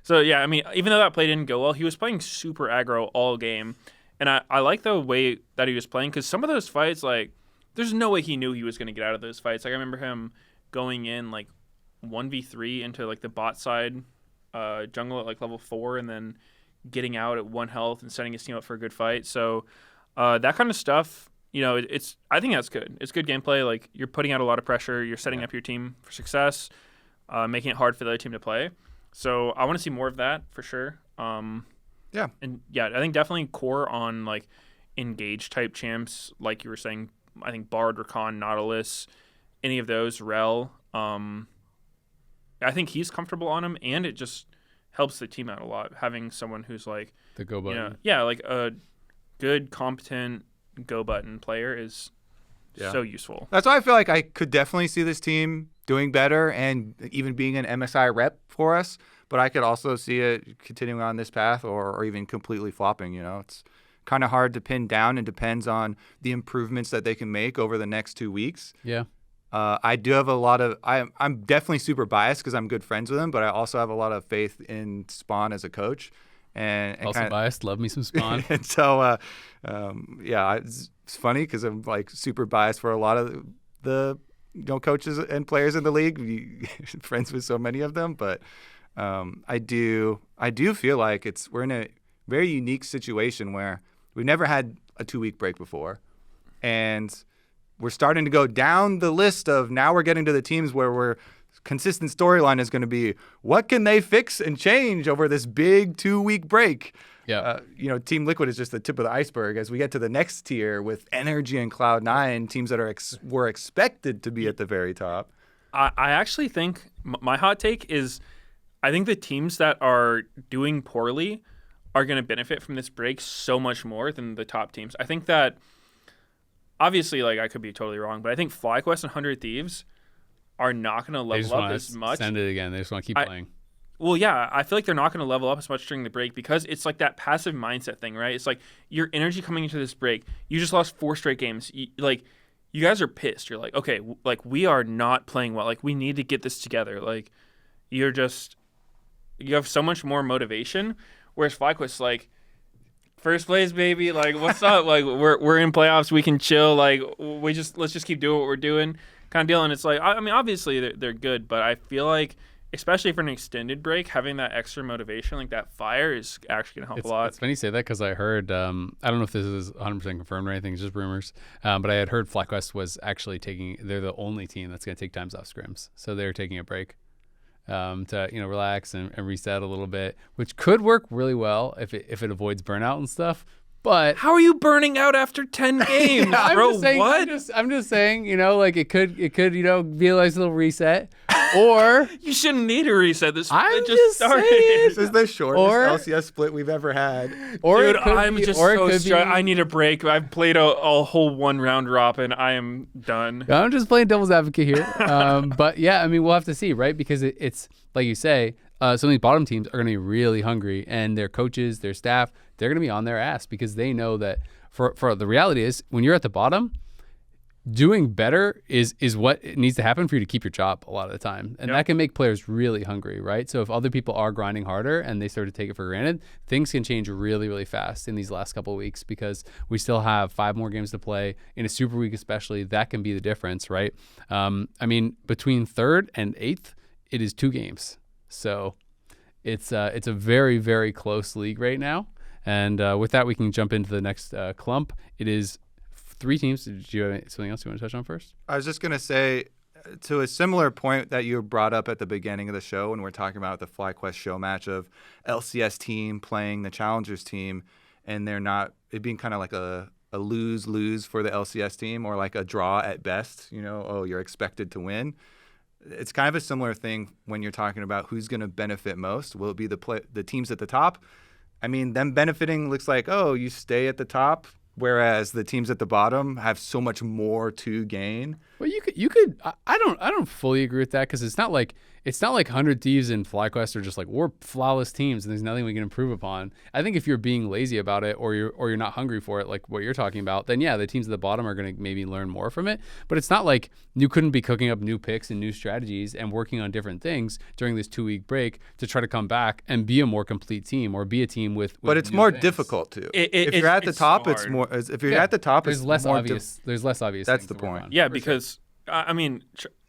So, yeah, even though that play didn't go well, he was playing super aggro all game. And I like the way that he was playing, because some of those fights, like, there's no way he knew he was going to get out of those fights. Like, I remember him going in, like, 1v3 into, like, the bot side jungle at, like, level 4, and then getting out at 1 health and setting his team up for a good fight. So that kind of stuff, I think that's good. It's good gameplay. Like, you're putting out a lot of pressure. You're setting up your team for success, making it hard for the other team to play. So I want to see more of that for sure. And I think definitely core on like engage type champs, like you were saying. I think Bard, Rakan, Nautilus, any of those, Rel. I think he's comfortable on him, and it just helps the team out a lot, having someone who's like the go button. Like a good, competent go button player is so useful. That's why I feel like I could definitely see this team doing better and even being an MSI rep for us. But I could also see it continuing on this path or even completely flopping. It's kind of hard to pin down, and depends on the improvements that they can make over the next 2 weeks. Yeah. I do have a lot of I'm definitely super biased because I'm good friends with him, but I also have a lot of faith in Spawn as a coach. And also biased, love me some Spawn. And so, it's funny because I'm like super biased for a lot of the coaches and players in the league. Friends with so many of them, but I do feel like we're in a very unique situation where we've never had a 2-week break before, and we're starting to go down the list of now we're getting to the teams where we're consistent storyline is going to be what can they fix and change over this big 2-week break. Yeah. Team Liquid is just the tip of the iceberg as we get to the next tier with NRG and Cloud9, teams that were expected to be at the very top. I actually think my hot take is I think the teams that are doing poorly are going to benefit from this break so much more than the top teams. I think that obviously, like, I could be totally wrong, but I think FlyQuest and 100 Thieves are not going to level up as much. Send it again. They just want to keep playing. Well, yeah, I feel like they're not going to level up as much during the break because it's like that passive mindset thing, right? It's like your energy coming into this break. You just lost 4 straight games. You guys are pissed. You're like, okay, like we are not playing well. Like we need to get this together. Like you have so much more motivation. Whereas FlyQuest, like, first place, baby. Like, what's up? Like, we're in playoffs. We can chill. Like, let's just keep doing what we're doing, kind of deal. And it's like, obviously they're good, but I feel like, especially for an extended break, having that extra motivation, like that fire, is actually gonna help a lot. It's funny you say that because I heard, I don't know if this is 100% confirmed or anything, it's just rumors, but I had heard FlyQuest was actually they're the only team that's gonna take times off scrims, so they're taking a break. To relax and reset a little bit, which could work really well if it avoids burnout and stuff. But how are you burning out after 10 games, bro? What? I'm just saying, like it could be a nice little reset. Or you shouldn't need a reset. This I'm just started. This is the shortest LCS split we've ever had. Dude, I'm just so stressed. I need a break. I've played a whole 1-round drop and I am done. I'm just playing devil's advocate here. But yeah, we'll have to see, right? Because it's like you say, some of these bottom teams are going to be really hungry, and their coaches, their staff, they're going to be on their ass because they know that for the reality is when you're at the bottom, doing better is what needs to happen for you to keep your job a lot of the time. And that can make players really hungry, right? So if other people are grinding harder and they start to take it for granted, things can change really, really fast in these last couple of weeks because we still have 5 more games to play. In a super week especially, that can be the difference, right? I mean, between 3rd and 8th, it is 2 games. So it's a very, very close league right now. And with that, we can jump into the next clump. It is 3 teams. Did you have something else you want to touch on first? I was just going to say, to a similar point that you brought up at the beginning of the show when we're talking about the FlyQuest show match of LCS team playing the Challengers team, and it being kind of like a lose-lose for the LCS team or like a draw at best, you're expected to win. It's kind of a similar thing when you're talking about who's going to benefit most. Will it be the teams at the top? I mean, them benefiting looks like, you stay at the top, whereas the teams at the bottom have so much more to gain. Well, you could. I don't fully agree with that because it's not like 100 Thieves and FlyQuest are just like we're flawless teams and there's nothing we can improve upon. I think if you're being lazy about it or you're not hungry for it, like what you're talking about, then yeah, the teams at the bottom are going to maybe learn more from it. But it's not like you couldn't be cooking up new picks and new strategies and working on different things during this 2-week break to try to come back and be a more complete team or be a team with but it's new more things. Difficult to. If you're at the top, it's more. If you're at the top, there's it's less more obvious. There's less obvious. That's things the to work point. on. Yeah, because I mean,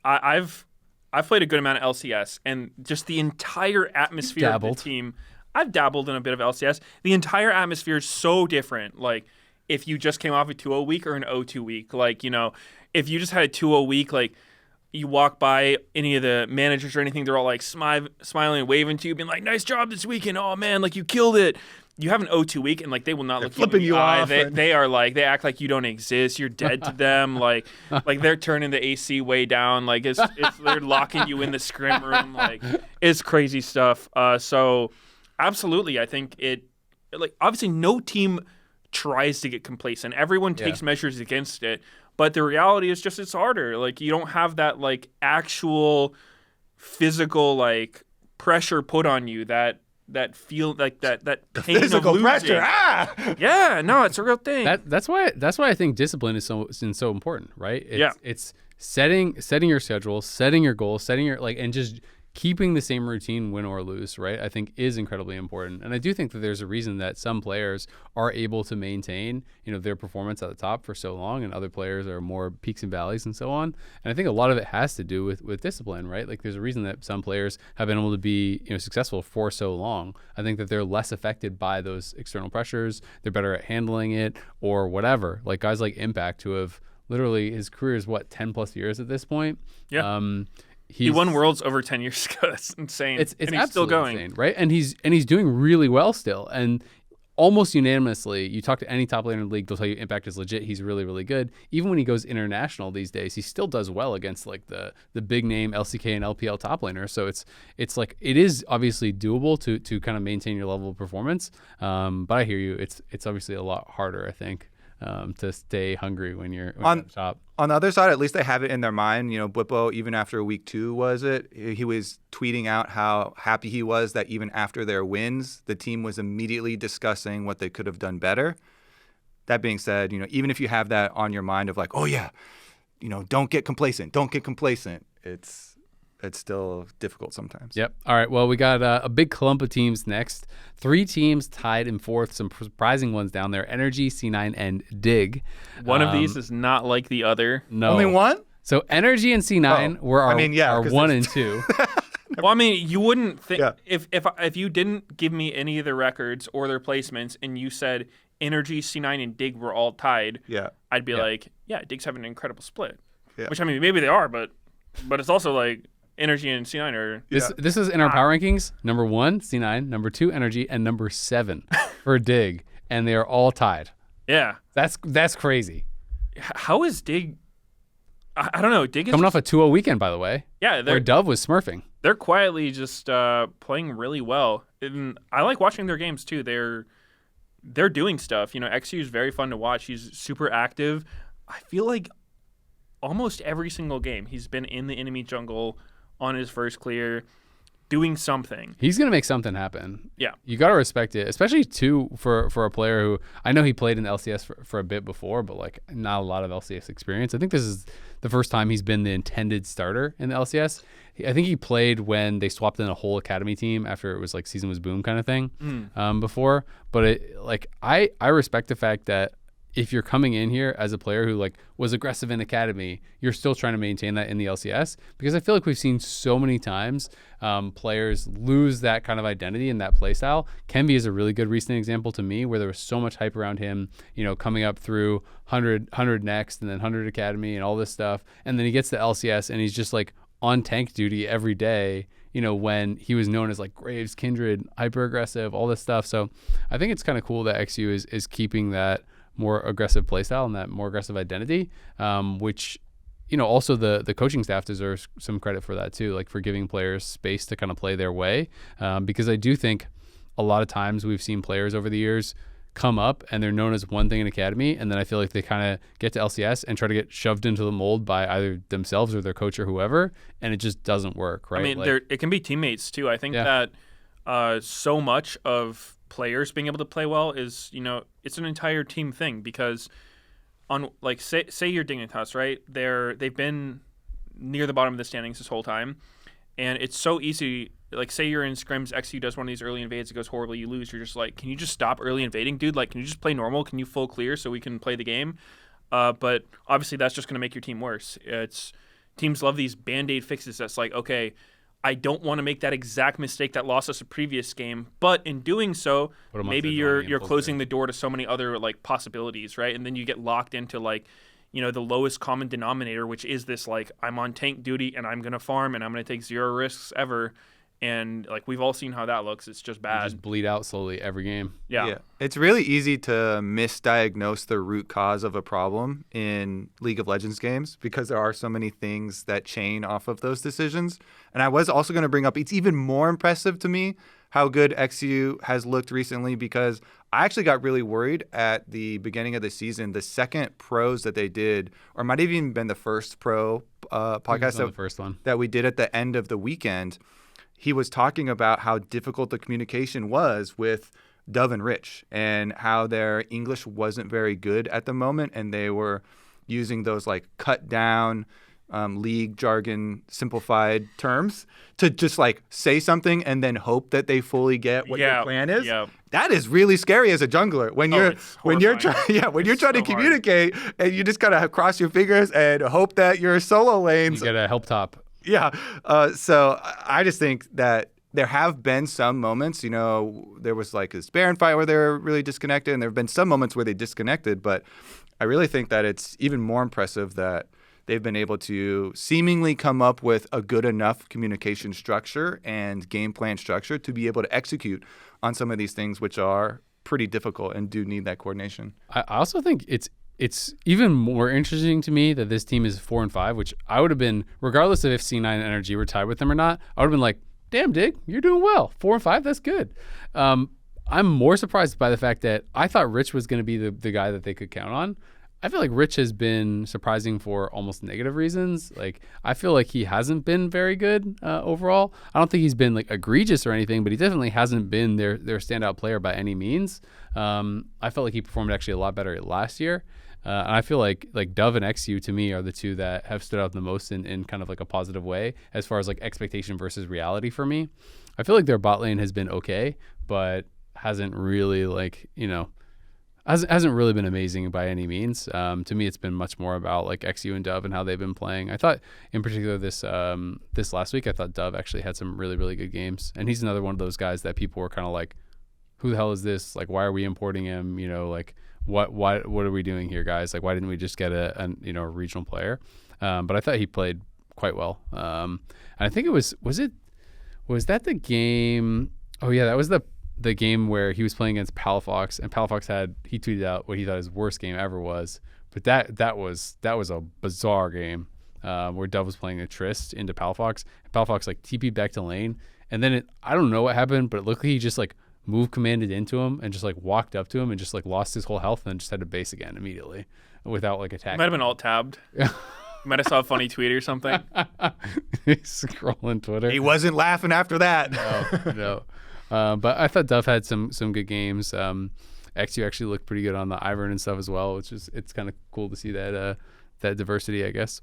I've played a good amount of LCS, and just the entire atmosphere of the team. I've dabbled in a bit of LCS. The entire atmosphere is so different. Like, if you just came off a 2-0 week or an 0-2 week, like, if you just had a 2-0 week, like, you walk by any of the managers or anything, they're all like smiling and waving to you, being like, "Nice job this weekend. Oh man, like you killed it." You have an 0-2 week, and like they will not look flipping you in the you eye. off. They are like, they act like you don't exist. You're dead to them. Like they're turning the AC way down. Like it's they're locking you in the scrim room. Like it's crazy stuff. So absolutely, I think obviously no team tries to get complacent. Everyone takes measures against it, but the reality is just it's harder. Like you don't have that like actual physical like pressure put on you that feel like that pain physical of losing. pressure. Yeah, no, it's a real thing. That's why I think discipline is so important, right? It's setting your schedule, setting your goals, setting your and just keeping the same routine, win or lose, right? I think is incredibly important. And I do think that there's a reason that some players are able to maintain, their performance at the top for so long, and other players are more peaks and valleys and so on. And I think a lot of it has to do with discipline, right? Like there's a reason that some players have been able to be, successful for so long. I think that they're less affected by those external pressures. They're better at handling it or whatever. Like guys like Impact who have literally his career is 10 plus years at this point. Yeah. He won Worlds over 10 years ago. That's insane. It's and he's still going. Insane, right? And he's doing really well still. And almost unanimously, you talk to any top laner in the league, they'll tell you Impact is legit. He's really, really good. Even when he goes international these days, he still does well against like the big name LCK and LPL top laner. So it's like it is obviously doable to kind of maintain your level of performance. But I hear you. It's obviously a lot harder, I think. To stay hungry when you're at the top. On the other side, at least they have it in their mind. Bwipo, even after week 2, he was tweeting out how happy he was that even after their wins, the team was immediately discussing what they could have done better. That being said, even if you have that on your mind of like, oh yeah, don't get complacent. It's still difficult sometimes. Yep. All right. Well, we got a big clump of teams next. 3 teams tied in 4th. Some surprising ones down there. NRG, C9, and Dig. One of these is not like the other. No. Only one? So NRG and C9 were our 1 and 2. Well, I mean, you wouldn't think if you didn't give me any of the records or their placements and you said NRG, C9, and Dig were all tied, I'd be like, yeah, Dig's having an incredible split. Yeah. Which, I mean, maybe they are, but it's also like NRG and C9 are... This is in our power rankings. Number 1, C9. Number 2, NRG. And number 7 for Dig. And they are all tied. Yeah. That's crazy. How is Dig... I don't know. Dig is coming off a 2-0 weekend, by the way. Yeah. Where Dove was smurfing. They're quietly just playing really well. And I like watching their games, too. They're doing stuff. XU is very fun to watch. He's super active. I feel like almost every single game he's been in the enemy jungle on his first clear, doing something. He's going to make something happen. Yeah. You got to respect it, especially too for a player who I know he played in the LCS for a bit before, but like not a lot of LCS experience. I think this is the first time he's been the intended starter in the LCS. I think he played when they swapped in a whole academy team after it was like season was boom kind of thing before. But I respect the fact that if you're coming in here as a player who like was aggressive in academy, you're still trying to maintain that in the LCS, because I feel like we've seen so many times players lose that kind of identity and that play style. Kenby is a really good recent example to me, where there was so much hype around him, coming up through 100 next and then 100 academy and all this stuff. And then he gets to LCS and he's just like on tank duty every day, when he was known as like Graves, Kindred, hyper aggressive, all this stuff. So I think it's kind of cool that XU is keeping that more aggressive playstyle and that more aggressive identity, which, also the coaching staff deserves some credit for that too, like for giving players space to kind of play their way. Because I do think a lot of times we've seen players over the years come up and they're known as one thing in academy, and then I feel like they kind of get to LCS and try to get shoved into the mold by either themselves or their coach or whoever, and it just doesn't work, right? I mean, it can be teammates too. I think that so much of players being able to play well is, it's an entire team thing, because on like say you're Dignitas, right? They've been near the bottom of the standings this whole time, and it's so easy. Like, say you're in scrims, XU does one of these early invades, it goes horribly, you lose. You're just like, can you just stop early invading, dude? Like, can you just play normal? Can you full clear so we can play the game? But obviously that's just going to make your team worse. Teams love these Band-Aid fixes that's like, okay, I don't want to make that exact mistake that lost us a previous game, but in doing so, maybe you're closing the door to so many other like possibilities, right? And then you get locked into like, the lowest common denominator, which is this like, I'm on tank duty and I'm going to farm and I'm going to take zero risks ever. And like, we've all seen how that looks. It's just bad. You just bleed out slowly every game. Yeah. It's really easy to misdiagnose the root cause of a problem in League of Legends games, because there are so many things that chain off of those decisions. And I was also going to bring up, it's even more impressive to me how good XU has looked recently, because I actually got really worried at the beginning of the season. The second pros that they did, or it might have even been the first pro podcast the first one that we did at the end of the weekend, he was talking about how difficult the communication was with Dove and Rich, and how their English wasn't very good at the moment, and they were using those like cut down league jargon simplified terms to just like say something and then hope that they fully get what your plan is. Yeah. That is really scary as a jungler when you're trying to communicate and you just gotta cross your fingers and hope that your solo lanes you get a help top. Yeah. So I just think that there have been some moments, there was like this Baron fight where they were really disconnected, and there have been some moments where they disconnected, but I really think that it's even more impressive that they've been able to seemingly come up with a good enough communication structure and game plan structure to be able to execute on some of these things, which are pretty difficult and do need that coordination. I also think it's even more interesting to me that this team is 4-5, which I would have been, regardless of if C9 and NRG were tied with them or not, I would have been like, damn, Dig, you're doing well. 4-5, that's good. I'm more surprised by the fact that I thought Rich was going to be the guy that they could count on. I feel like Rich has been surprising for almost negative reasons. Like, I feel like he hasn't been very good overall. I don't think he's been like egregious or anything, but he definitely hasn't been their standout player by any means. I felt like he performed actually a lot better last year. And I feel like Dove and XU to me are the two that have stood out the most in kind of like a positive way as far as like expectation versus reality for me. I feel like their bot lane has been okay, but hasn't really hasn't really been amazing by any means. To me, it's been much more about like XU and Dove and how they've been playing. I thought in particular this last week, I thought Dove actually had some really, really good games. And he's another one of those guys that people were kind of like, who the hell is this? Like, why are we importing him? What are we doing here, guys? Like, why didn't we just get a regional player? But I thought he played quite well. And I think it was that the game? Oh yeah, that was the game where he was playing against Palafox, and Palafox he tweeted out what he thought his worst game ever was. But that was a bizarre game where Dove was playing a Trist into Palafox. And Palafox like TP'd back to lane, and then I don't know what happened, but it looked like he just like move commanded into him and just like walked up to him and just like lost his whole health and then just had to base again immediately without like attacking. Might have been alt tabbed. Might have saw a funny tweet or something. Scrolling Twitter. He wasn't laughing after that. No. But I thought Duff had some good games. XU actually looked pretty good on the Ivern and stuff as well, which is it's kind of cool to see that that diversity, I guess.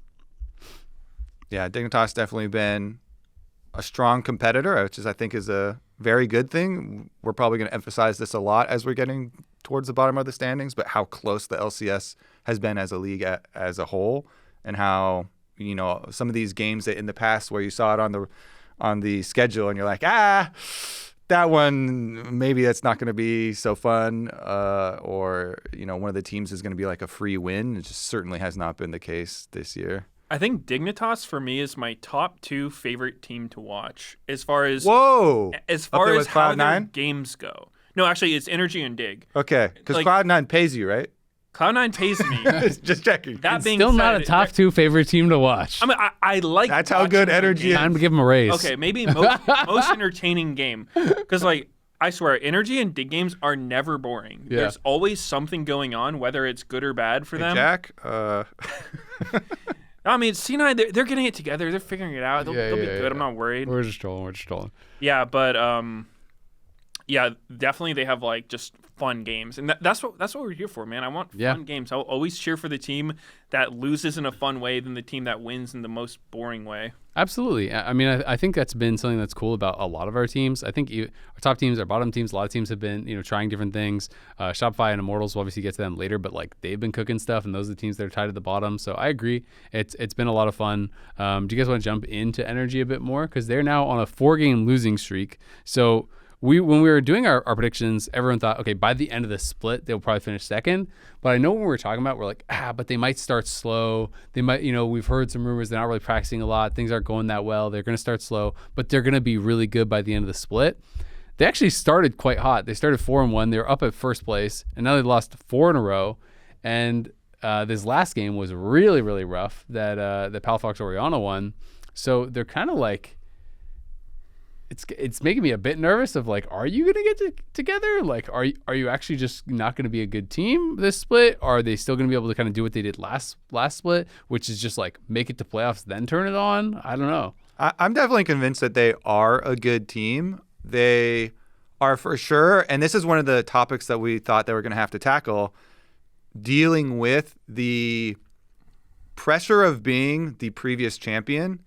Yeah, Dignitas definitely been a strong competitor, which I think is a very good thing. We're probably going to emphasize this a lot as we're getting towards the bottom of the standings, but how close the LCS has been as a league as a whole, and how, you know, some of these games that in the past where you saw it on the schedule and you're like, that one, maybe that's not going to be so fun, or, you know, one of the teams is going to be like a free win. It just certainly has not been the case this year. I think Dignitas for me is my top 2 favorite team to watch as far as Whoa, as far as how their Cloud9? games go. No, actually, it's NRG and Dig. Okay, because Like- Cloud9 pays you, right? Cloud9 pays me. Just checking. That being Still said, not a top 2 favorite team to watch. I mean, I like. That's how good watching their NRG is. games. Time to give them a raise. Okay, maybe most entertaining game, because like I swear, NRG and Dig games are never boring. Yeah. There's always something going on, whether it's good or bad for Hey, them. Jack, I mean, C9, they're getting it together. They're figuring it out. They'll be good. yeah. I'm not worried. We're just trolling. Yeah, but yeah, definitely they have like just fun games, and that's what we're here for, man. I want fun games. I'll always cheer for the team that loses in a fun way than the team that wins in the most boring way. Absolutely. I mean, I think that's been something that's cool about a lot of our teams. I think our top teams, our bottom teams, a lot of teams have been, you know, trying different things. Shopify and Immortals will obviously get to them later, but like they've been cooking stuff, and those are the teams that are tied at the bottom. So I agree. It's been a lot of fun. Do you guys want to jump into NRG a bit more? Because they're now on a 4-game losing streak. So when we were doing our predictions, everyone thought, okay, by the end of the split, they'll probably finish second. But I know when we were talking about, we're like, but they might start slow. They might, you know, we've heard some rumors they're not really practicing a lot. Things aren't going that well. They're going to start slow, but they're going to be really good by the end of the split. They actually started quite hot. They started 4-1. They were up at first place, and now they lost 4 in a row. And this last game was really, really rough that Palafox Oriana won. So they're kind of like, it's making me a bit nervous of like, are you going to get together? Like, are you actually just not going to be a good team this split? Or are they still going to be able to kind of do what they did last split, which is just like make it to playoffs, then turn it on? I don't know. I'm definitely convinced that they are a good team. They are for sure, and this is one of the topics that we thought they were going to have to tackle, dealing with the pressure of being the previous champion,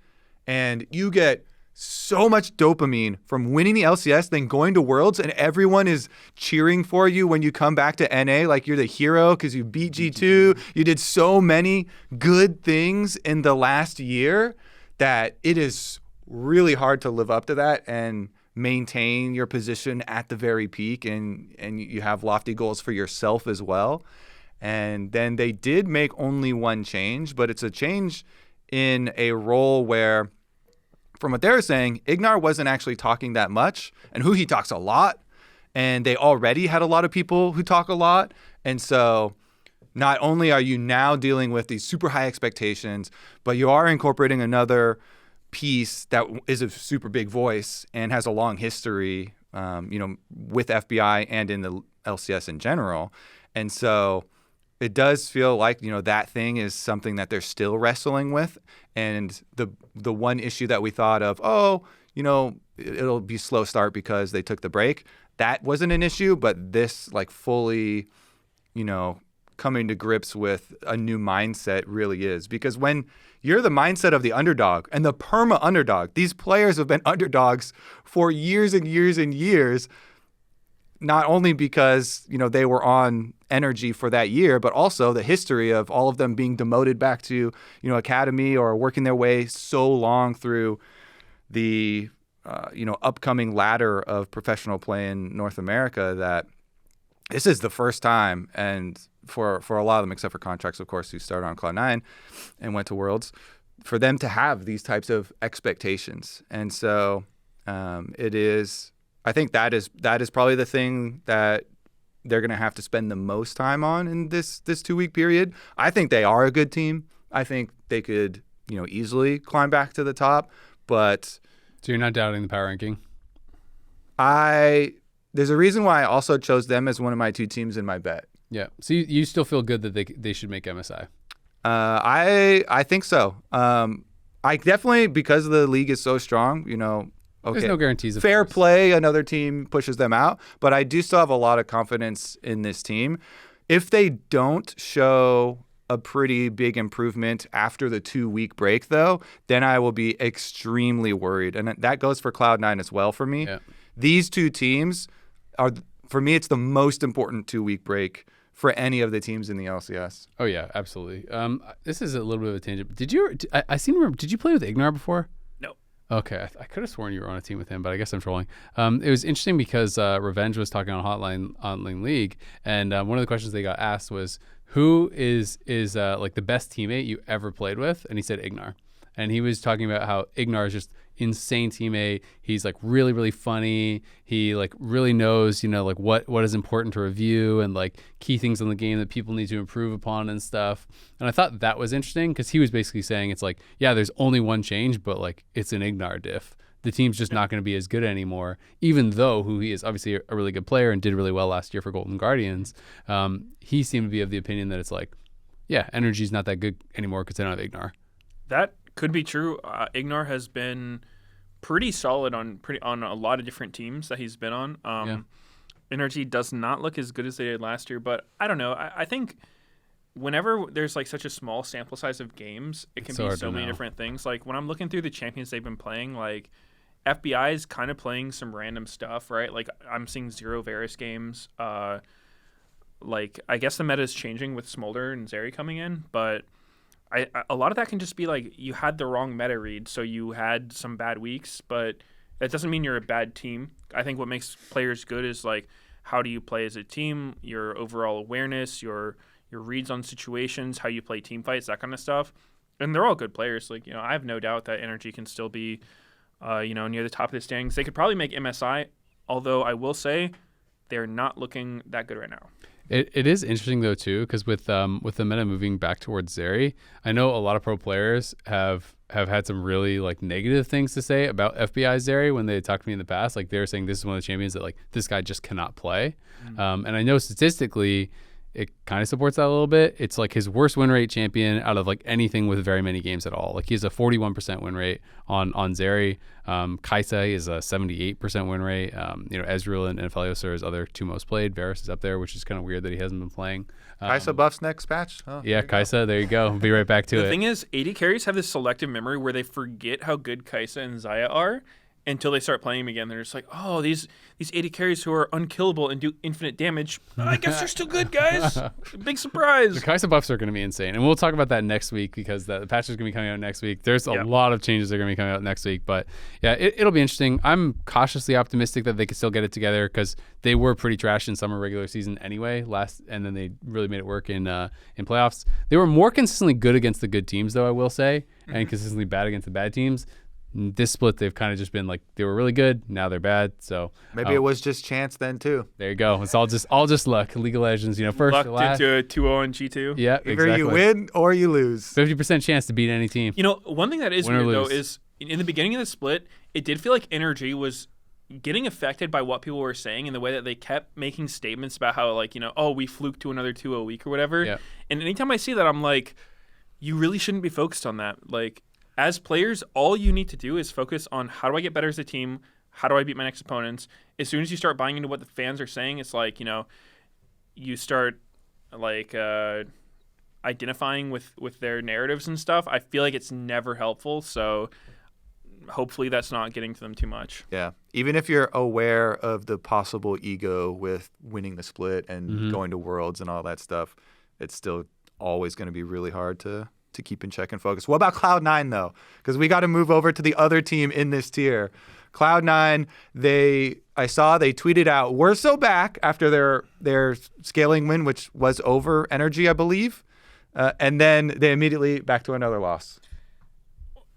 and you get so much dopamine from winning the LCS, then going to Worlds, and everyone is cheering for you when you come back to NA like you're the hero because you beat G2. You did so many good things in the last year that it is really hard to live up to that and maintain your position at the very peak, and you have lofty goals for yourself as well. And then they did make only one change, but it's a change in a role where, from what they're saying, Ignar wasn't actually talking that much, and he talks a lot, and they already had a lot of people who talk a lot. And so not only are you now dealing with these super high expectations, but you are incorporating another piece that is a super big voice and has a long history, with FBI and in the LCS in general. And so it does feel like, that thing is something that they're still wrestling with. And the one issue that we thought of, it'll be slow start because they took the break, that wasn't an issue. But this, like, fully, coming to grips with a new mindset really is. Because when you're the mindset of the underdog and the perma underdog, these players have been underdogs for years and years and years, not only because, they were on NRG for that year, but also the history of all of them being demoted back to, academy or working their way so long through the, upcoming ladder of professional play in North America, that this is the first time, and for a lot of them, except for Contracts, of course, who started on Cloud9 and went to Worlds, for them to have these types of expectations. And so I think that is probably the thing that they're going to have to spend the most time on in this 2-week period. I think they are a good team. I think they could, easily climb back to the top. But so you're not doubting the power ranking? There's a reason why I also chose them as one of my 2 teams in my bet. Yeah. So you still feel good that they should make MSI? I think so. I definitely, because the league is so strong, okay, There's no guarantees. Fair play, another team pushes them out, but I do still have a lot of confidence in this team. If they don't show a pretty big improvement after the 2-week break, though, then I will be extremely worried. And that goes for Cloud9 as well for me. Yeah. These two teams are, for me, it's the most important 2-week break for any of the teams in the LCS. Oh, yeah, absolutely. This is a little bit of a tangent. Did you play with Ignar before? No. Okay, I could have sworn you were on a team with him, but I guess I'm trolling. It was interesting because Revenge was talking on Hotline Online League, and one of the questions they got asked was, who is like the best teammate you ever played with? And he said Ignar. And he was talking about how Ignar is just insane teammate. He's like really, really funny. He like really knows, like what is important to review and like key things in the game that people need to improve upon and stuff. And I thought that was interesting because he was basically saying it's like, yeah, there's only one change, but like it's an Ignar diff. The team's just not going to be as good anymore, even though who he is obviously a really good player and did really well last year for Golden Guardians. He seemed to be of the opinion that it's like, yeah, NRG's not that good anymore because they don't have Ignar. That could be true. Ignar has been pretty solid on a lot of different teams that he's been on. NRG does not look as good as they did last year, but I don't know. I think whenever there's like such a small sample size of games, it can be so many different things. Like when I'm looking through the champions they've been playing, like FBI is kind of playing some random stuff, right? Like I'm seeing 0 Varus games. Like I guess the meta is changing with Smolder and Zeri coming in, but a lot of that can just be like you had the wrong meta read, so you had some bad weeks, but that doesn't mean you're a bad team. I think what makes players good is like how do you play as a team, your overall awareness, your reads on situations, how you play team fights, that kind of stuff. And they're all good players. Like, I have no doubt that NRG can still be, near the top of the standings. They could probably make MSI, although I will say they're not looking that good right now. It is interesting though too, because with the meta moving back towards Zeri, I know a lot of pro players have had some really like negative things to say about FBI Zeri when they talked to me in the past. Like they're saying this is one of the champions that like this guy just cannot play. And I know statistically it kind of supports that a little bit. It's like his worst win rate champion out of like anything with very many games at all. Like he has a 41% win rate on Zeri. Kaisa is a 78% win rate. Ezreal and Aphelios are his other two most played. Varus is up there, which is kind of weird that he hasn't been playing. Kaisa buffs next patch. Oh, yeah, Kaisa, there you go. We'll be right back to it. The thing is, AD carries have this selective memory where they forget how good Kaisa and Xayah are until they start playing them again. They're just like, oh, these AD carries who are unkillable and do infinite damage, I guess they're still good, guys. Big surprise. The Kaisa buffs are going to be insane. And we'll talk about that next week because the patch is going to be coming out next week. There's a lot of changes that are going to be coming out next week. But yeah, it'll be interesting. I'm cautiously optimistic that they can still get it together because they were pretty trash in summer regular season anyway, and then they really made it work in playoffs. They were more consistently good against the good teams, though, I will say, and consistently bad against the bad teams. This split, they've kind of just been like they were really good. Now they're bad. So maybe it was just chance then too. There you go. It's all just luck. League of Legends, first luck to last. Into a 2-0 in G2. Yeah, either you win or you lose. 50% chance to beat any team. One thing that is weird though is in the beginning of the split, it did feel like NRG was getting affected by what people were saying in the way that they kept making statements about how we fluked to another 2-0 week or whatever. Yeah. And anytime I see that, I'm like, you really shouldn't be focused on that. Like, as players, all you need to do is focus on how do I get better as a team? How do I beat my next opponents? As soon as you start buying into what the fans are saying, it's like, you start like identifying with their narratives and stuff. I feel like it's never helpful. So hopefully that's not getting to them too much. Yeah. Even if you're aware of the possible ego with winning the split and going to Worlds and all that stuff, it's still always going to be really hard to keep in check and focus. What about Cloud9 though? Because we got to move over to the other team in this tier. Cloud9, I saw they tweeted out, "We're so back" after their scaling win, which was over NRG, I believe, and then they immediately back to another loss.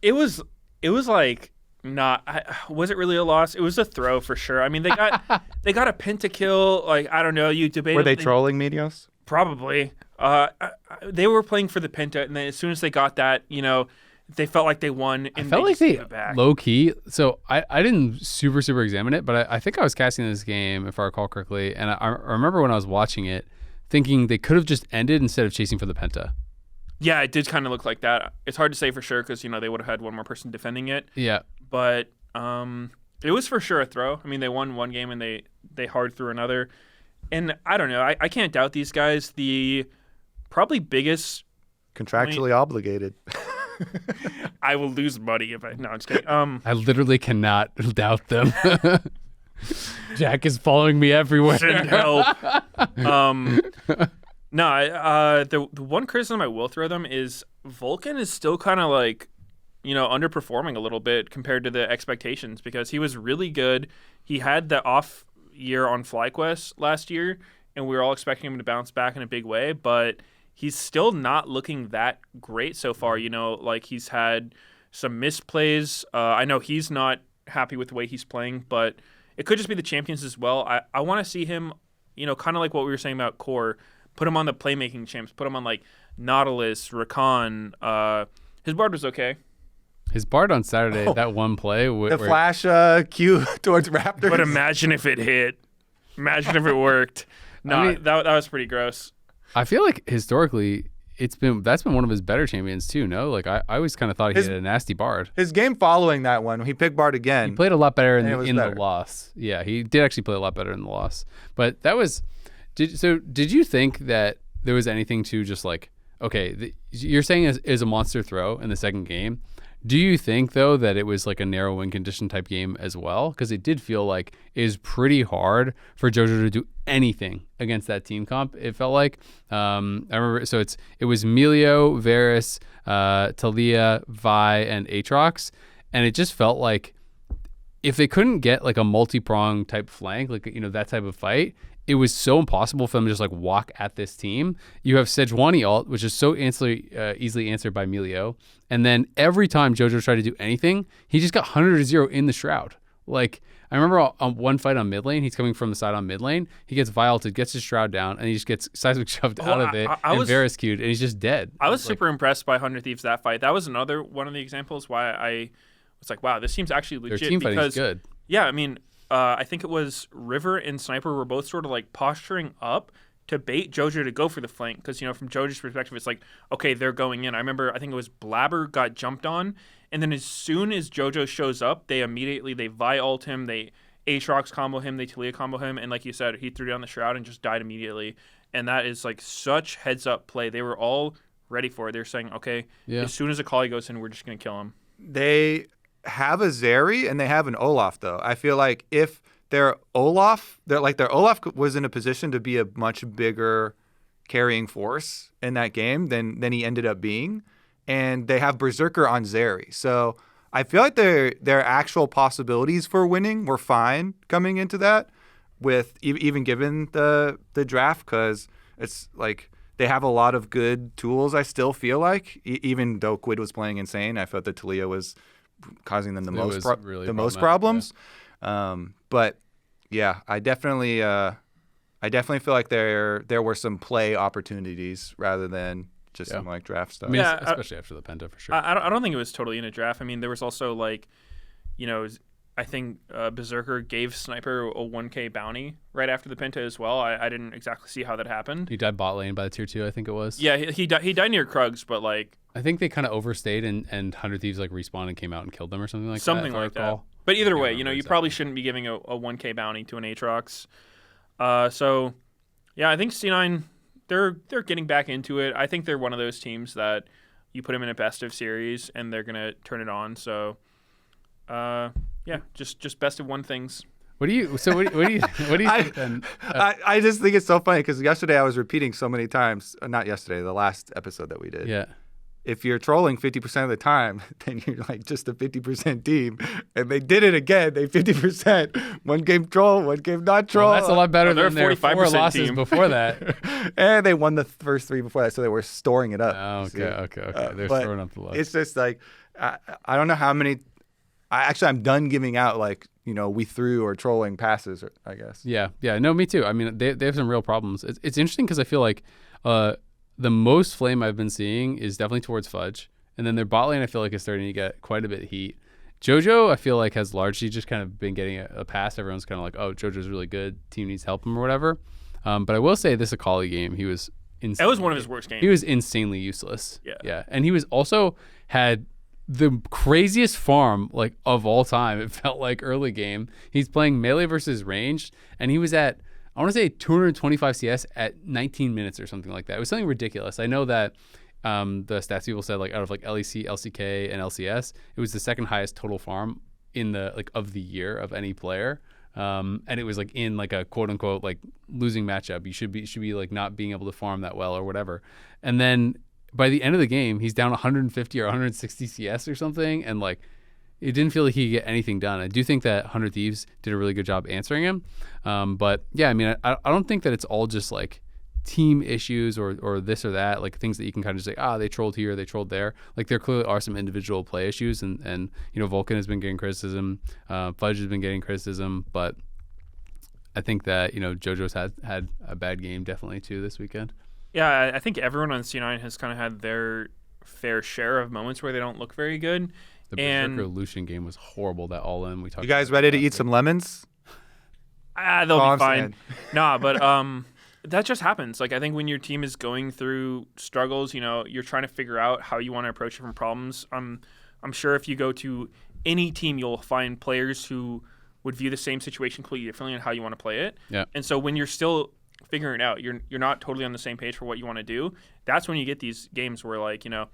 It was like was it really a loss? It was a throw for sure. I mean, they got a pentakill. Like I don't know. You debate. Were they trolling Meteos? Probably. They were playing for the Penta, and then as soon as they got that, they felt like they won. And I felt like they back. Low key. So I didn't super examine it, but I think I was casting this game, if I recall correctly, and I remember when I was watching it, thinking they could have just ended instead of chasing for the Penta. Yeah, it did kind of look like that. It's hard to say for sure because, they would have had one more person defending it. Yeah. But it was for sure a throw. I mean, they won one game and they hard threw another. And I don't know. I can't doubt these guys. The probably biggest... Contractually obligated. I will lose money if I... No, I'm just kidding. I literally cannot doubt them. Jack is following me everywhere. Send help. No, the one criticism I will throw them is Vulcan is still kind of like, underperforming a little bit compared to the expectations because he was really good. He had the off year on FlyQuest last year, and we were all expecting him to bounce back in a big way, but he's still not looking that great so far. Like he's had some misplays. I know he's not happy with the way he's playing, but it could just be the champions as well. I want to see him, kind of like what we were saying about Core. Put him on the playmaking champs. Put him on like Nautilus, Rakan. His Bard was okay. His Bard on Saturday, that one play. The flash Q towards Raptors. But imagine if it hit. Imagine if it worked. No, that was pretty gross. I feel like historically, that's been one of his better champions too. No, like I always kind of thought he had a nasty Bard. His game following that one, he picked Bard again. He played a lot better in the loss. Yeah, he did actually play a lot better in the loss. But that was. Did you think that there was anything to just like, okay, you're saying is a monster throw in the second game. Do you think, though, that it was like a narrow win condition type game as well? Because it did feel like it was pretty hard for JoJo to do anything against that team comp, it felt like. I remember, so it was Melio, Varus, Talia, Vi, and Aatrox. And it just felt like if they couldn't get like a multi-prong type flank, like, that type of fight, it was so impossible for them to just like walk at this team. You have Sejuani ult, which is so easily answered by Melio. And then every time JoJo tried to do anything, he just got 100-0 in the Shroud. Like, I remember on one fight on mid lane, he's coming from the side on mid lane. He gets violted, gets his Shroud down, and he just gets seismic shoved out of it and Varus queued, and he's just dead. I was super impressed by 100 Thieves that fight. That was another one of the examples why I was like, wow, this team's actually legit. Their team fighting is good. Yeah, I mean, I think it was River and Sniper were both sort of like posturing up to bait JoJo to go for the flank because, from JoJo's perspective, it's like, okay, they're going in. I remember, I think it was Blabber got jumped on, and then as soon as JoJo shows up, they Vi ult him, they Aatrox combo him, they Talia combo him, and like you said, he threw down the Shroud and just died immediately. And that is like such heads-up play. They were all ready for it. They're saying, okay, as soon as Akali goes in, we're just going to kill him. They have a Zeri and they have an Olaf though. I feel like if their Olaf was in a position to be a much bigger carrying force in that game than he ended up being, and they have Berserker on Zeri. So I feel like their actual possibilities for winning were fine coming into that, with even given the draft, because it's like they have a lot of good tools. I still feel like even though Quid was playing insane, I felt that Talia was causing them the most problems. Yeah. But yeah, I definitely feel like there were some play opportunities rather than just some like draft stuff. I mean, especially after the Penta for sure. I don't think it was totally in a draft. I mean, there was also like, I think Berserker gave Sniper a 1K bounty right after the Penta as well. I didn't exactly see how that happened. He died bot lane by the tier 2, I think it was. Yeah, he died near Krugs, but like... I think they kind of overstayed and 100 Thieves like respawned and came out and killed them or something like that. Something like that. But either way, you probably shouldn't be giving a 1K bounty to an Aatrox. So, yeah, I think C9, they're getting back into it. I think they're one of those teams that you put them in a best of series and they're going to turn it on. So... yeah, just best of one things. What do you think then? I just think it's so funny because yesterday I was repeating so many times. Not yesterday, the last episode that we did. Yeah. If you're trolling 50% of the time, then you're like just a 50% team. And they did it again. They 50%. One game troll, one game not troll. Well, that's a lot better than their 4 losses team before that. And they won the first 3 before that, so they were storing it up. Oh, okay. They're storing up the luck. It's just like, I don't know how many... I'm done giving out like, we threw or trolling passes, I guess. Yeah. No, me too. I mean, they have some real problems. It's interesting because I feel like the most flame I've been seeing is definitely towards Fudge. And then their bot lane, I feel like, is starting to get quite a bit of heat. JoJo, I feel like, has largely just kind of been getting a pass. Everyone's kind of like, oh, JoJo's really good. Team needs help him or whatever. But I will say this Akali game, he was insane. That was one of his worst games. He was insanely useless. Yeah. Yeah. And he was also had the craziest farm like of all time. It felt like early game. He's playing melee versus ranged, and he was at, I want to say 225 CS at 19 minutes or something like that. It was something ridiculous. I know that the stats people said like out of like LEC, LCK, and LCS, it was the second highest total farm in the like of the year of any player. And it was like in like a quote unquote like losing matchup. You should be like not being able to farm that well or whatever. And then by the end of the game, he's down 150 or 160 CS or something, and like it didn't feel like he could get anything done. I do think that 100 Thieves did a really good job answering him. But yeah, I mean, I don't think that it's all just like team issues or this or that, like things that you can kind of just say, they trolled here, they trolled there. Like there clearly are some individual play issues, and you know, Vulcan has been getting criticism, Fudge has been getting criticism, but I think that, you know, JoJo's had a bad game definitely too this weekend. Yeah, I think everyone on C9 has kind of had their fair share of moments where they don't look very good. The Berserker Lucian game was horrible. That all in we talked. You guys ready to eat some lemons? They'll be fine. Nah, but that just happens. Like I think when your team is going through struggles, you know, you're trying to figure out how you want to approach different problems. I'm sure if you go to any team, you'll find players who would view the same situation completely differently on how you want to play it. Yeah. And so when you're still figuring it out, you're not totally on the same page for what you want to do. That's when you get these games where like, you know,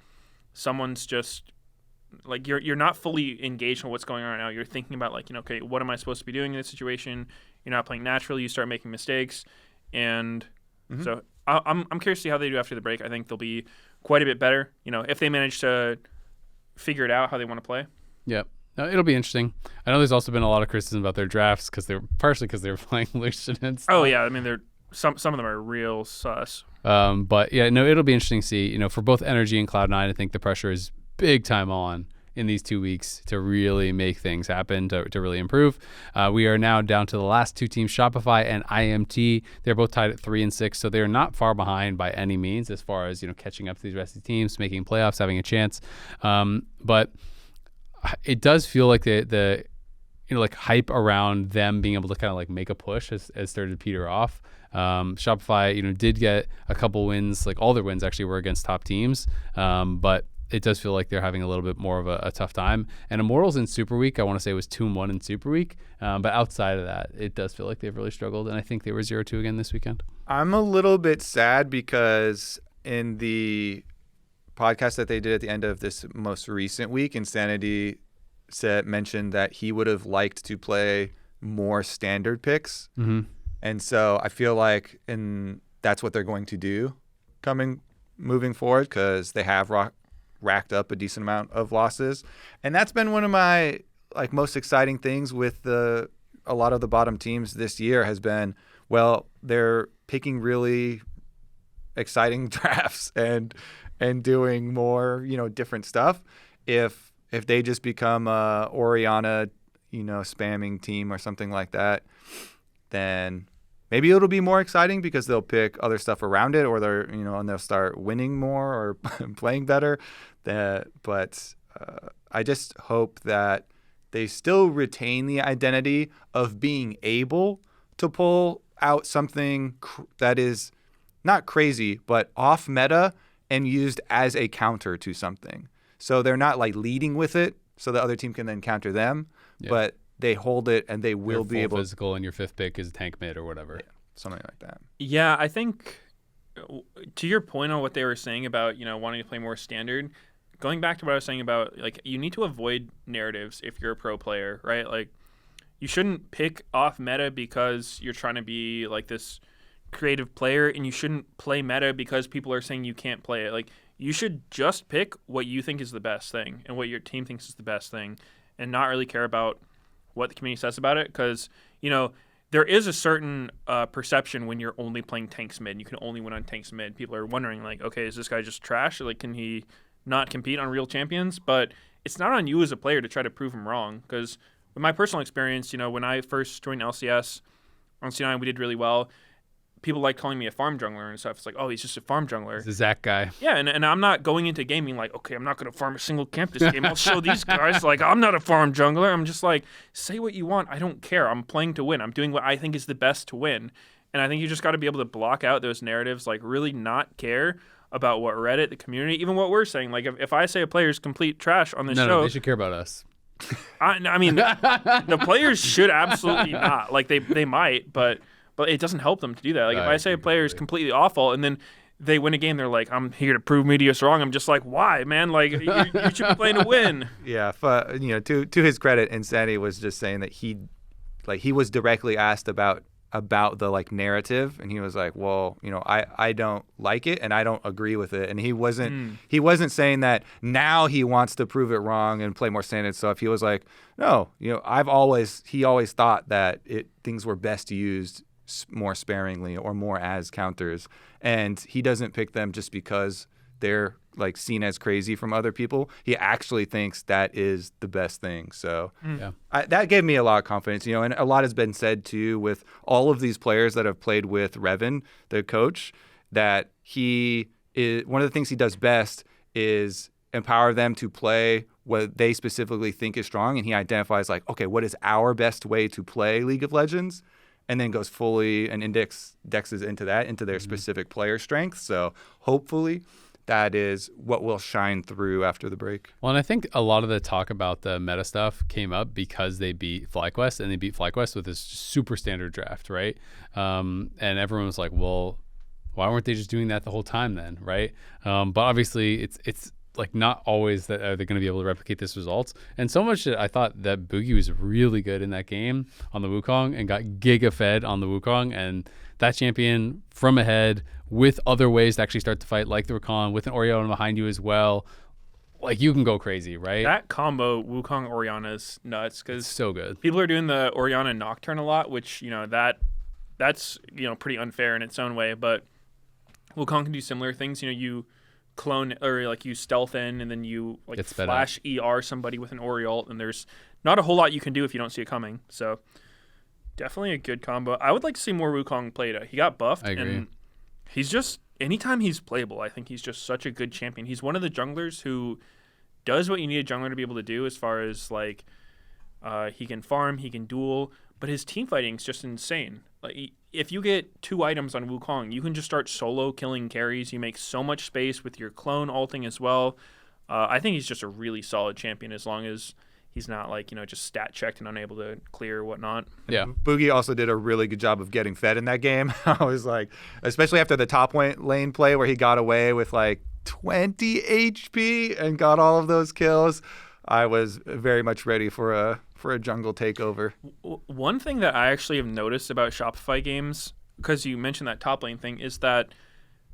someone's just like you're not fully engaged in what's going on right now. You're thinking about like, you know, okay, what am I supposed to be doing in this situation? You're not playing naturally. You start making mistakes, and so I'm curious to see how they do after the break. I think they'll be quite a bit better. You know, if they manage to figure it out how they want to play. Yep. No, it'll be interesting. I know there's also been a lot of criticism about their drafts because they're playing Lucian and stuff. Oh yeah, I mean they're some of them are real sus. But yeah, no, it'll be interesting to see. You know, for both NRG and Cloud9, I think the pressure is big time on in these 2 weeks to really make things happen, to really improve. We are now down to the last two teams, Shopify and IMT. They're both tied at 3 and 6, so they're not far behind by any means as far as, you know, catching up to these rest of the teams, making playoffs, having a chance. But it does feel like the you know, like hype around them being able to kind of like make a push has started to peter off. Shopify, you know, did get a couple wins, like all their wins actually were against top teams, but it does feel like they're having a little bit more of a tough time. And Immortals in Super Week, I want to say was 2-1 in Super Week, but outside of that, it does feel like they've really struggled, and I think they were 0-2 again this weekend. I'm a little bit sad because in the podcast that they did at the end of this most recent week, Insanity mentioned that he would have liked to play more standard picks. Mm-hmm. And so I feel like that's what they're going to do moving forward, because they have racked up a decent amount of losses. And that's been one of my like most exciting things with a lot of the bottom teams this year has been, well, they're picking really exciting drafts and doing more, you know, different stuff. If they just become a Oriana, you know, spamming team or something like that, then maybe it'll be more exciting because they'll pick other stuff around it, or they'll start winning more or playing better. But I just hope that they still retain the identity of being able to pull out something that is not crazy, but off meta and used as a counter to something. So they're not like leading with it so the other team can then counter them, but they hold it and they will be able to. Physical and your fifth pick is tank mid or whatever. Yeah, something like that. Yeah, I think to your point on what they were saying about, you know, wanting to play more standard, going back to what I was saying about, like, you need to avoid narratives if you're a pro player, right? Like, you shouldn't pick off meta because you're trying to be like this creative player, and you shouldn't play meta because people are saying you can't play it. Like, you should just pick what you think is the best thing and what your team thinks is the best thing, and not really care about what the community says about it, because, you know, there is a certain perception when you're only playing tanks mid. You can only win on tanks mid. People are wondering, like, okay, is this guy just trash? Like, can he not compete on real champions? But it's not on you as a player to try to prove him wrong, because with my personal experience, you know, when I first joined LCS on C9, we did really well. People like calling me a farm jungler and stuff. It's like, oh, he's just a farm jungler. He's a Zach guy. Yeah, and I'm not going into gaming like, okay, I'm not going to farm a single camp this game. I'll show these guys, like, I'm not a farm jungler. I'm just like, say what you want. I don't care. I'm playing to win. I'm doing what I think is the best to win. And I think you just got to be able to block out those narratives, like really not care about what Reddit, the community, even what we're saying. Like if I say a player's complete trash on this show, No, they should care about us. I mean, the players should absolutely not. Like they might, but it doesn't help them to do that. Like if I say a player is completely awful and then they win a game, they're like, I'm here to prove Meteos wrong. I'm just like, why, man? Like you should be playing to win. Yeah, to his credit, Insanity was just saying that he was directly asked about the like narrative, and he was like, well, I don't like it and I don't agree with it. And he wasn't saying that now he wants to prove it wrong and play more standard stuff. He was like, no, he always thought that things were best used more sparingly or more as counters, and he doesn't pick them just because they're like seen as crazy from other people. He actually thinks that is the best thing. So that gave me a lot of confidence, and a lot has been said too with all of these players that have played with Revan, the coach, that one of the things he does best is empower them to play what they specifically think is strong. And he identifies like, okay, what is our best way to play League of Legends? And then goes fully and indexes into their specific player strengths. So hopefully that is what will shine through after the break. Well, and I think a lot of the talk about the meta stuff came up because they beat FlyQuest, and they beat FlyQuest with this super standard draft, right? And everyone was like, well, why weren't they just doing that the whole time then, right? But obviously it's like not always that they're going to be able to replicate this results. And so much that I thought that Boogie was really good in that game on the Wukong and got giga fed on the Wukong, and that champion from ahead with other ways to actually start the fight, like the Rakan with an Orianna behind you as well. Like you can go crazy, right? That combo Wukong Orianna is nuts because so good. People are doing the Orianna Nocturne a lot, which that's pretty unfair in its own way. But Wukong can do similar things. You clone or like you stealth in and then you like flash ER somebody with an Oriole, and there's not a whole lot you can do if you don't see it coming. So definitely a good combo. I would like to see more Wukong played. He got buffed. I agree. And he's just anytime he's playable, I think he's just such a good champion. He's one of the junglers who does what you need a jungler to be able to do as far as like he can farm, he can duel, but his team fighting is just insane. Like if you get 2 items on Wukong, you can just start solo killing carries. You make so much space with your clone ulting as well. I think he's just a really solid champion as long as he's not like, just stat checked and unable to clear or whatnot. Yeah. Boogie also did a really good job of getting fed in that game. I was like, especially after the top lane play where he got away with like 20 HP and got all of those kills, I was very much ready for a jungle takeover. One thing that I actually have noticed about Shopify games, because you mentioned that top lane thing, is that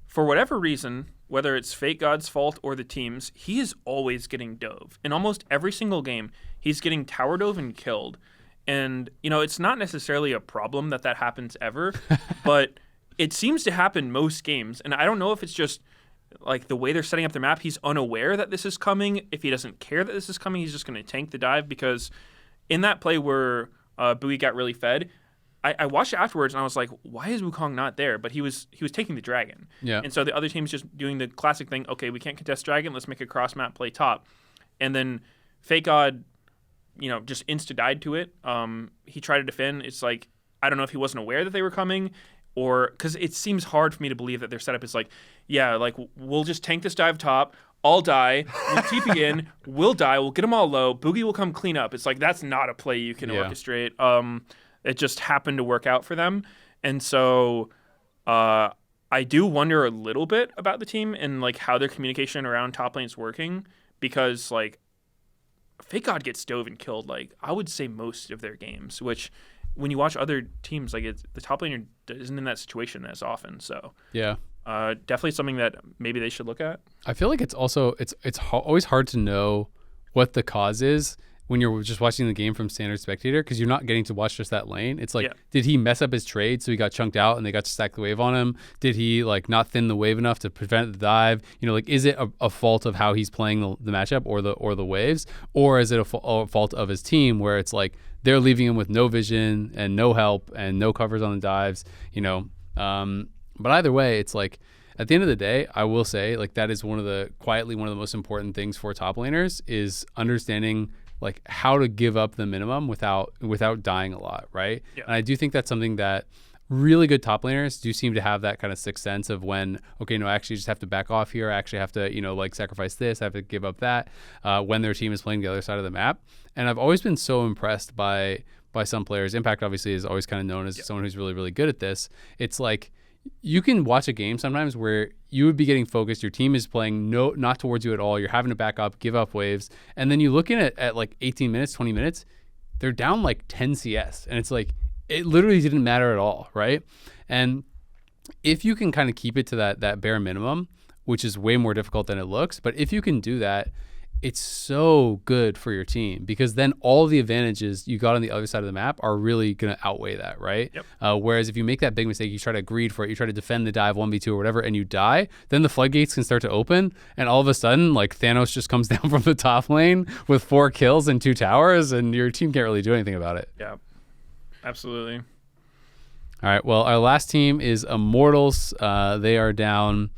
for whatever reason, whether it's Fate God's fault or the team's, he is always getting dove. In almost every single game, he's getting tower dove and killed. And, it's not necessarily a problem that happens ever, but it seems to happen most games. And I don't know if it's just like the way they're setting up the map, he's unaware that this is coming. If he doesn't care that this is coming, he's just going to tank the dive, because in that play where Boogie got really fed, I watched it afterwards and I was like, why is Wukong not there? But he was taking the dragon. Yeah. And so the other team's just doing the classic thing, okay, we can't contest dragon, let's make a cross map play top. And then Fake God, just insta-died to it. He tried to defend. It's like, I don't know if he wasn't aware that they were coming, or because it seems hard for me to believe that their setup is like, yeah, like we'll just tank this dive top, I'll die, we'll TP in, we'll die, we'll get them all low, Boogie will come clean up. It's like, that's not a play you can orchestrate. It just happened to work out for them. And so I do wonder a little bit about the team and like how their communication around top lane is working, because like Fake God gets dove and killed, like I would say most of their games, which when you watch other teams, like the top laner isn't in that situation as often. So yeah. Definitely something that maybe they should look at. I feel like it's also it's always hard to know what the cause is when you're just watching the game from standard spectator, because you're not getting to watch just that lane. It's like, did he mess up his trade so he got chunked out and they got to stack the wave on him? Did he like not thin the wave enough to prevent the dive? Like, is it a fault of how he's playing the matchup or the waves, or is it a fault of his team where it's like they're leaving him with no vision and no help and no covers on the dives? But either way, it's like at the end of the day, I will say like that is one of the most important things for top laners is understanding like how to give up the minimum without dying a lot, right? Yeah. And I do think that's something that really good top laners do seem to have that kind of sixth sense of when, okay, no, I actually just have to back off here. I actually have to, like sacrifice this. I have to give up that when their team is playing the other side of the map. And I've always been so impressed by some players. Impact obviously is always kind of known as someone who's really, really good at this. It's like you can watch a game sometimes where you would be getting focused. Your team is playing not towards you at all. You're having to back up, give up waves. And then you look in at like 18 minutes, 20 minutes, they're down like 10 CS. And it's like, it literally didn't matter at all, right? And if you can kind of keep it to that bare minimum, which is way more difficult than it looks, but if you can do that, it's so good for your team because then all the advantages you got on the other side of the map are really going to outweigh that, right? Yep. Whereas if you make that big mistake, you try to greed for it, you try to defend the dive 1v2 or whatever, and you die, then the floodgates can start to open, and all of a sudden, like Thanos just comes down from the top lane with 4 kills and 2 towers, and your team can't really do anything about it. Yeah. Absolutely. All right. Well, our last team is Immortals. They are down,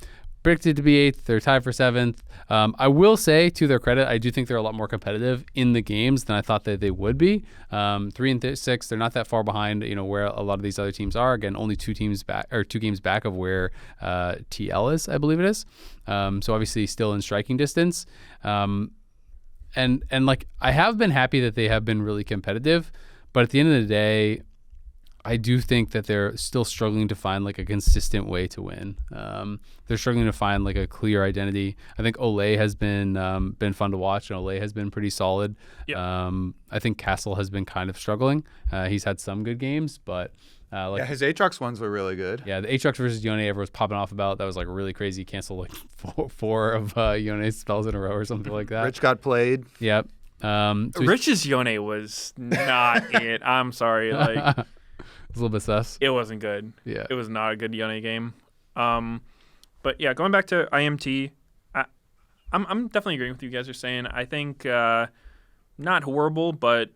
predicted to be 8th. They're tied for 7th. I will say, to their credit, I do think they're a lot more competitive in the games than I thought that they would be. 3 and 6. They're not that far behind, where a lot of these other teams are. Again, only 2 games back of where TL is, I believe it is. So obviously still in striking distance. And like I have been happy that they have been really competitive. But at the end of the day, I do think that they're still struggling to find like a consistent way to win. They're struggling to find like a clear identity. I think Olay has been fun to watch, and Olay has been pretty solid. Yep. I think Castle has been kind of struggling. He's had some good games, but his Aatrox ones were really good. Yeah, the Aatrox versus Yone everyone's popping off about. That was like really crazy. Cancel like four of Yone's spells in a row or something like that. Rich got played. Yep. Rich's Yone was not it. I'm sorry. Like, it's a little bit sus. it wasn't good. Yeah. It was not a good Yone game. But yeah, going back to IMT, I'm definitely agreeing with you guys are saying. I think not horrible, but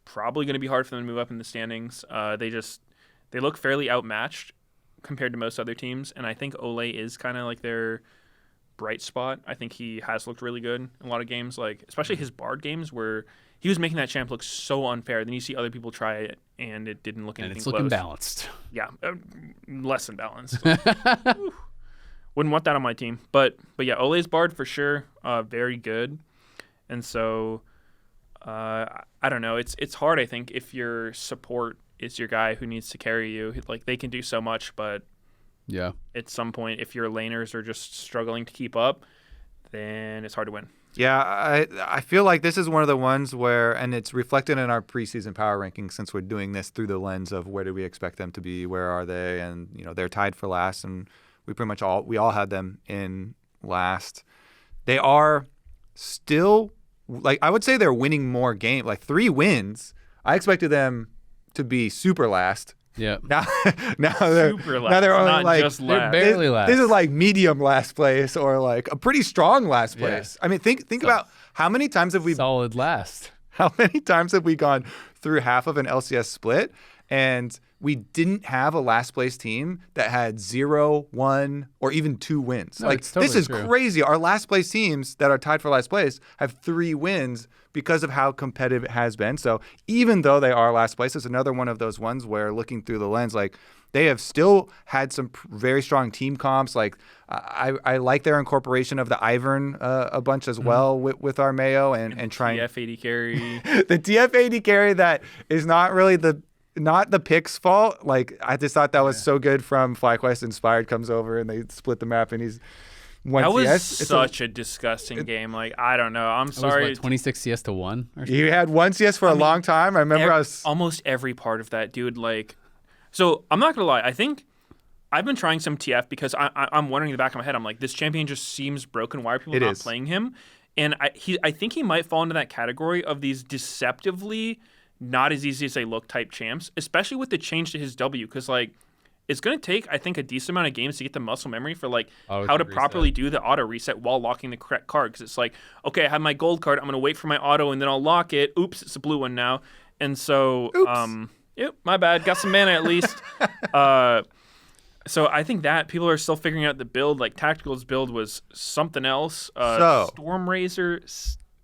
probably going to be hard for them to move up in the standings. They look fairly outmatched compared to most other teams, and I think Olay is kind of like their bright spot. I think he has looked really good in a lot of games, like especially his Bard games where he was making that champ look so unfair. Then you see other people try it, and it didn't look anything And it's close. looking balanced. Yeah, less than balanced. Wouldn't want that on my team. But yeah, Olay's Bard for sure, very good. And so I don't know. It's hard, I think, if your support is your guy who needs to carry you. Like, they can do so much, but Yeah. at some point, if your laners are just struggling to keep up, then it's hard to win. Yeah, I feel like this is one of the ones where, and it's reflected in our preseason power rankings since we're doing this through the lens of where do we expect them to be, where are they, and they're tied for last, and we pretty much all had them in last. They are still, like, I would say they're winning more games, like 3 wins. I expected them to be super last. Yeah. Now they're Super last, now they're only not like just They're last. barely last. This is like medium last place or like a pretty strong last Yeah. place. I mean, think about how many times have we solid last. how many times have we gone through half of an LCS split and we didn't have a last place team that had 0, 1, or even 2 wins? No, like it's totally this is true. crazy. Our last place teams that are tied for last place have 3 wins because of how competitive it has been. So even though they are last place, it's another one of those ones where looking through the lens, like they have still had some very strong team comps. Like I like their incorporation of the Ivern a bunch as well with our Mayo and trying TF80 carry. the TF80 carry that is not really not the pick's fault. Like I just thought that was so good from FlyQuest Inspired comes over and they split the map and he's one That was CS. It's such a disgusting game. Like, I don't know. I'm It was sorry. what, 26 CS to 1 or something? He had 1 CS for a long time. I remember I was almost every part of that, dude. Like, so I'm not gonna lie. I think I've been trying some TF because I'm wondering in the back of my head. I'm like, this champion just seems broken. Why are people not playing him? And I think he might fall into that category of these deceptively not as easy as they look type champs, especially with the change to his W. Because like, it's gonna take, I think, a decent amount of games to get the muscle memory for like how to properly do the auto reset while locking the correct card. Because it's like, okay, I have my gold card. I'm gonna wait for my auto and then I'll lock it. Oops, it's a blue one now. And so, yep, my bad. Got some mana at least. So I think that people are still figuring out the build. Like Tactical's build was something else. So- Storm Razor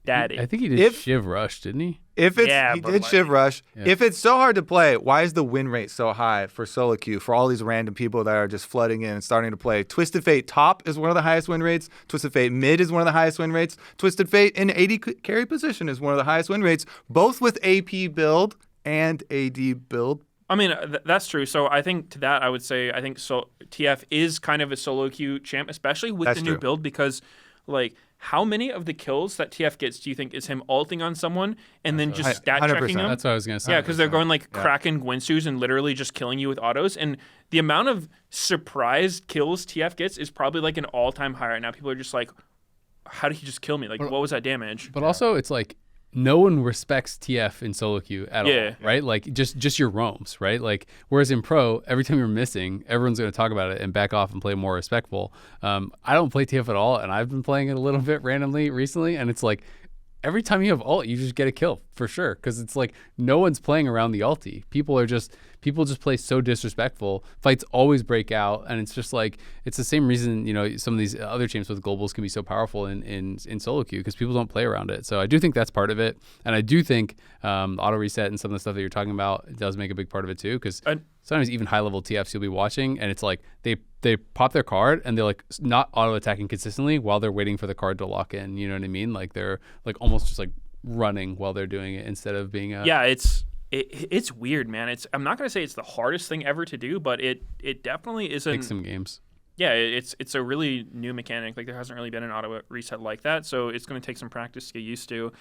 daddy. I think he did If- Shiv Rush, didn't he? If it's Yeah, he but did like- Shiv Rush. Yeah. If it's so hard to play, why is the win rate so high for solo queue for all these random people that are just flooding in and starting to play? Twisted Fate top is one of the highest win rates. Twisted Fate mid is one of the highest win rates. Twisted Fate in AD carry position is one of the highest win rates, both with AP build and AD build. I mean, that's true. So I think to that, I would say I think TF is kind of a solo queue champ, especially with That's the new true. build, because like how many of the kills that TF gets do you think is him ulting on someone and then just stat 100%. checking them? That's what I was gonna say. Yeah, because they're going like Yeah. Kraken Gwinsus and literally just killing you with autos. And the amount of surprised kills TF gets is probably like an all-time high right now. People are just like, how did he just kill me? Like, what was that damage? But also, it's like no one respects TF in solo queue at Yeah. all, right? Like just your roams, right? Like whereas in pro, every time you're missing, everyone's going to talk about it and back off and play more respectful. I don't play TF at all, and I've been playing it a little bit randomly recently, and it's like every time you have ult, you just get a kill for sure, because it's like no one's playing around the ulti. People just play so disrespectful. Fights always break out, and it's just like it's the same reason some of these other champs with globals can be so powerful in solo queue, because people don't play around it. So I do think that's part of it, and I do think auto reset and some of the stuff that you're talking about does make a big part of it too, because sometimes even high level TFs you'll be watching, and it's like they pop their card and they're like not auto attacking consistently while they're waiting for the card to lock in. You know what I mean? Like they're like almost just like running while they're doing it instead of being Yeah, it's weird, man. I'm not gonna say it's the hardest thing ever to do, but it definitely isn't. Take some games. Yeah, it's a really new mechanic. Like there hasn't really been an auto reset like that, so it's going to take some practice to get used to.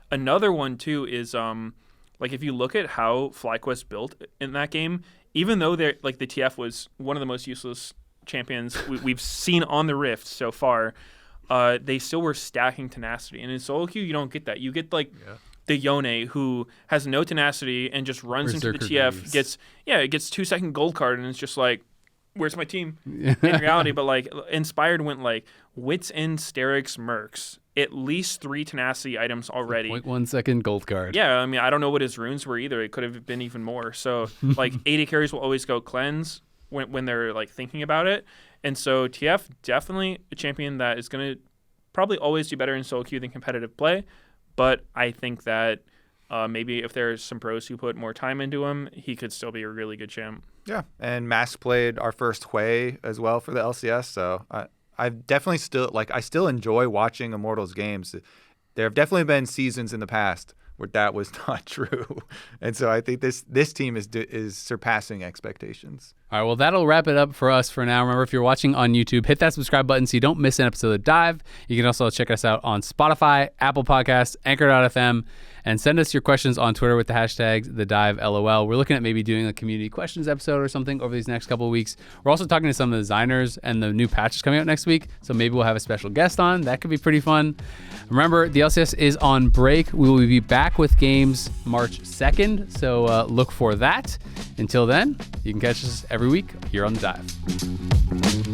Another one too is like if you look at how FlyQuest built in that game, even though they're like the TF was one of the most useless champions we've seen on the Rift so far, they still were stacking tenacity. And in solo queue, you don't get that. You get like the Yone who has no tenacity and just runs into the TF, Greaves. gets 2-second gold card, and it's just like, where's my team? In reality, but like Inspired went like Wits End, Sterix, Mercs, at least 3 tenacity items already. 0.1 second gold card. Yeah, I mean, I don't know what his runes were either. It could have been even more. So like AD carries will always go cleanse when they're like thinking about it. And so TF definitely a champion that is going to probably always do better in solo queue than competitive play. But I think that maybe if there's some pros who put more time into him, he could still be a really good champ. Yeah, and Mask played our first Hui as well for the LCS, so I've definitely I still enjoy watching Immortals games. There have definitely been seasons in the past where that was not true, and so I think this team is surpassing expectations. All right, well, that'll wrap it up for us for now. Remember, if you're watching on YouTube, hit that subscribe button so you don't miss an episode of Dive. You can also check us out on Spotify, Apple Podcasts, Anchor.fm, and send us your questions on Twitter with the hashtag #TheDiveLOL. We're looking at maybe doing a community questions episode or something over these next couple of weeks. We're also talking to some of the designers and the new patches coming out next week, so maybe we'll have a special guest on. That could be pretty fun. Remember, the LCS is on break. We will be back with games March 2nd, so look for that. Until then, you can catch us every week here on The Dive.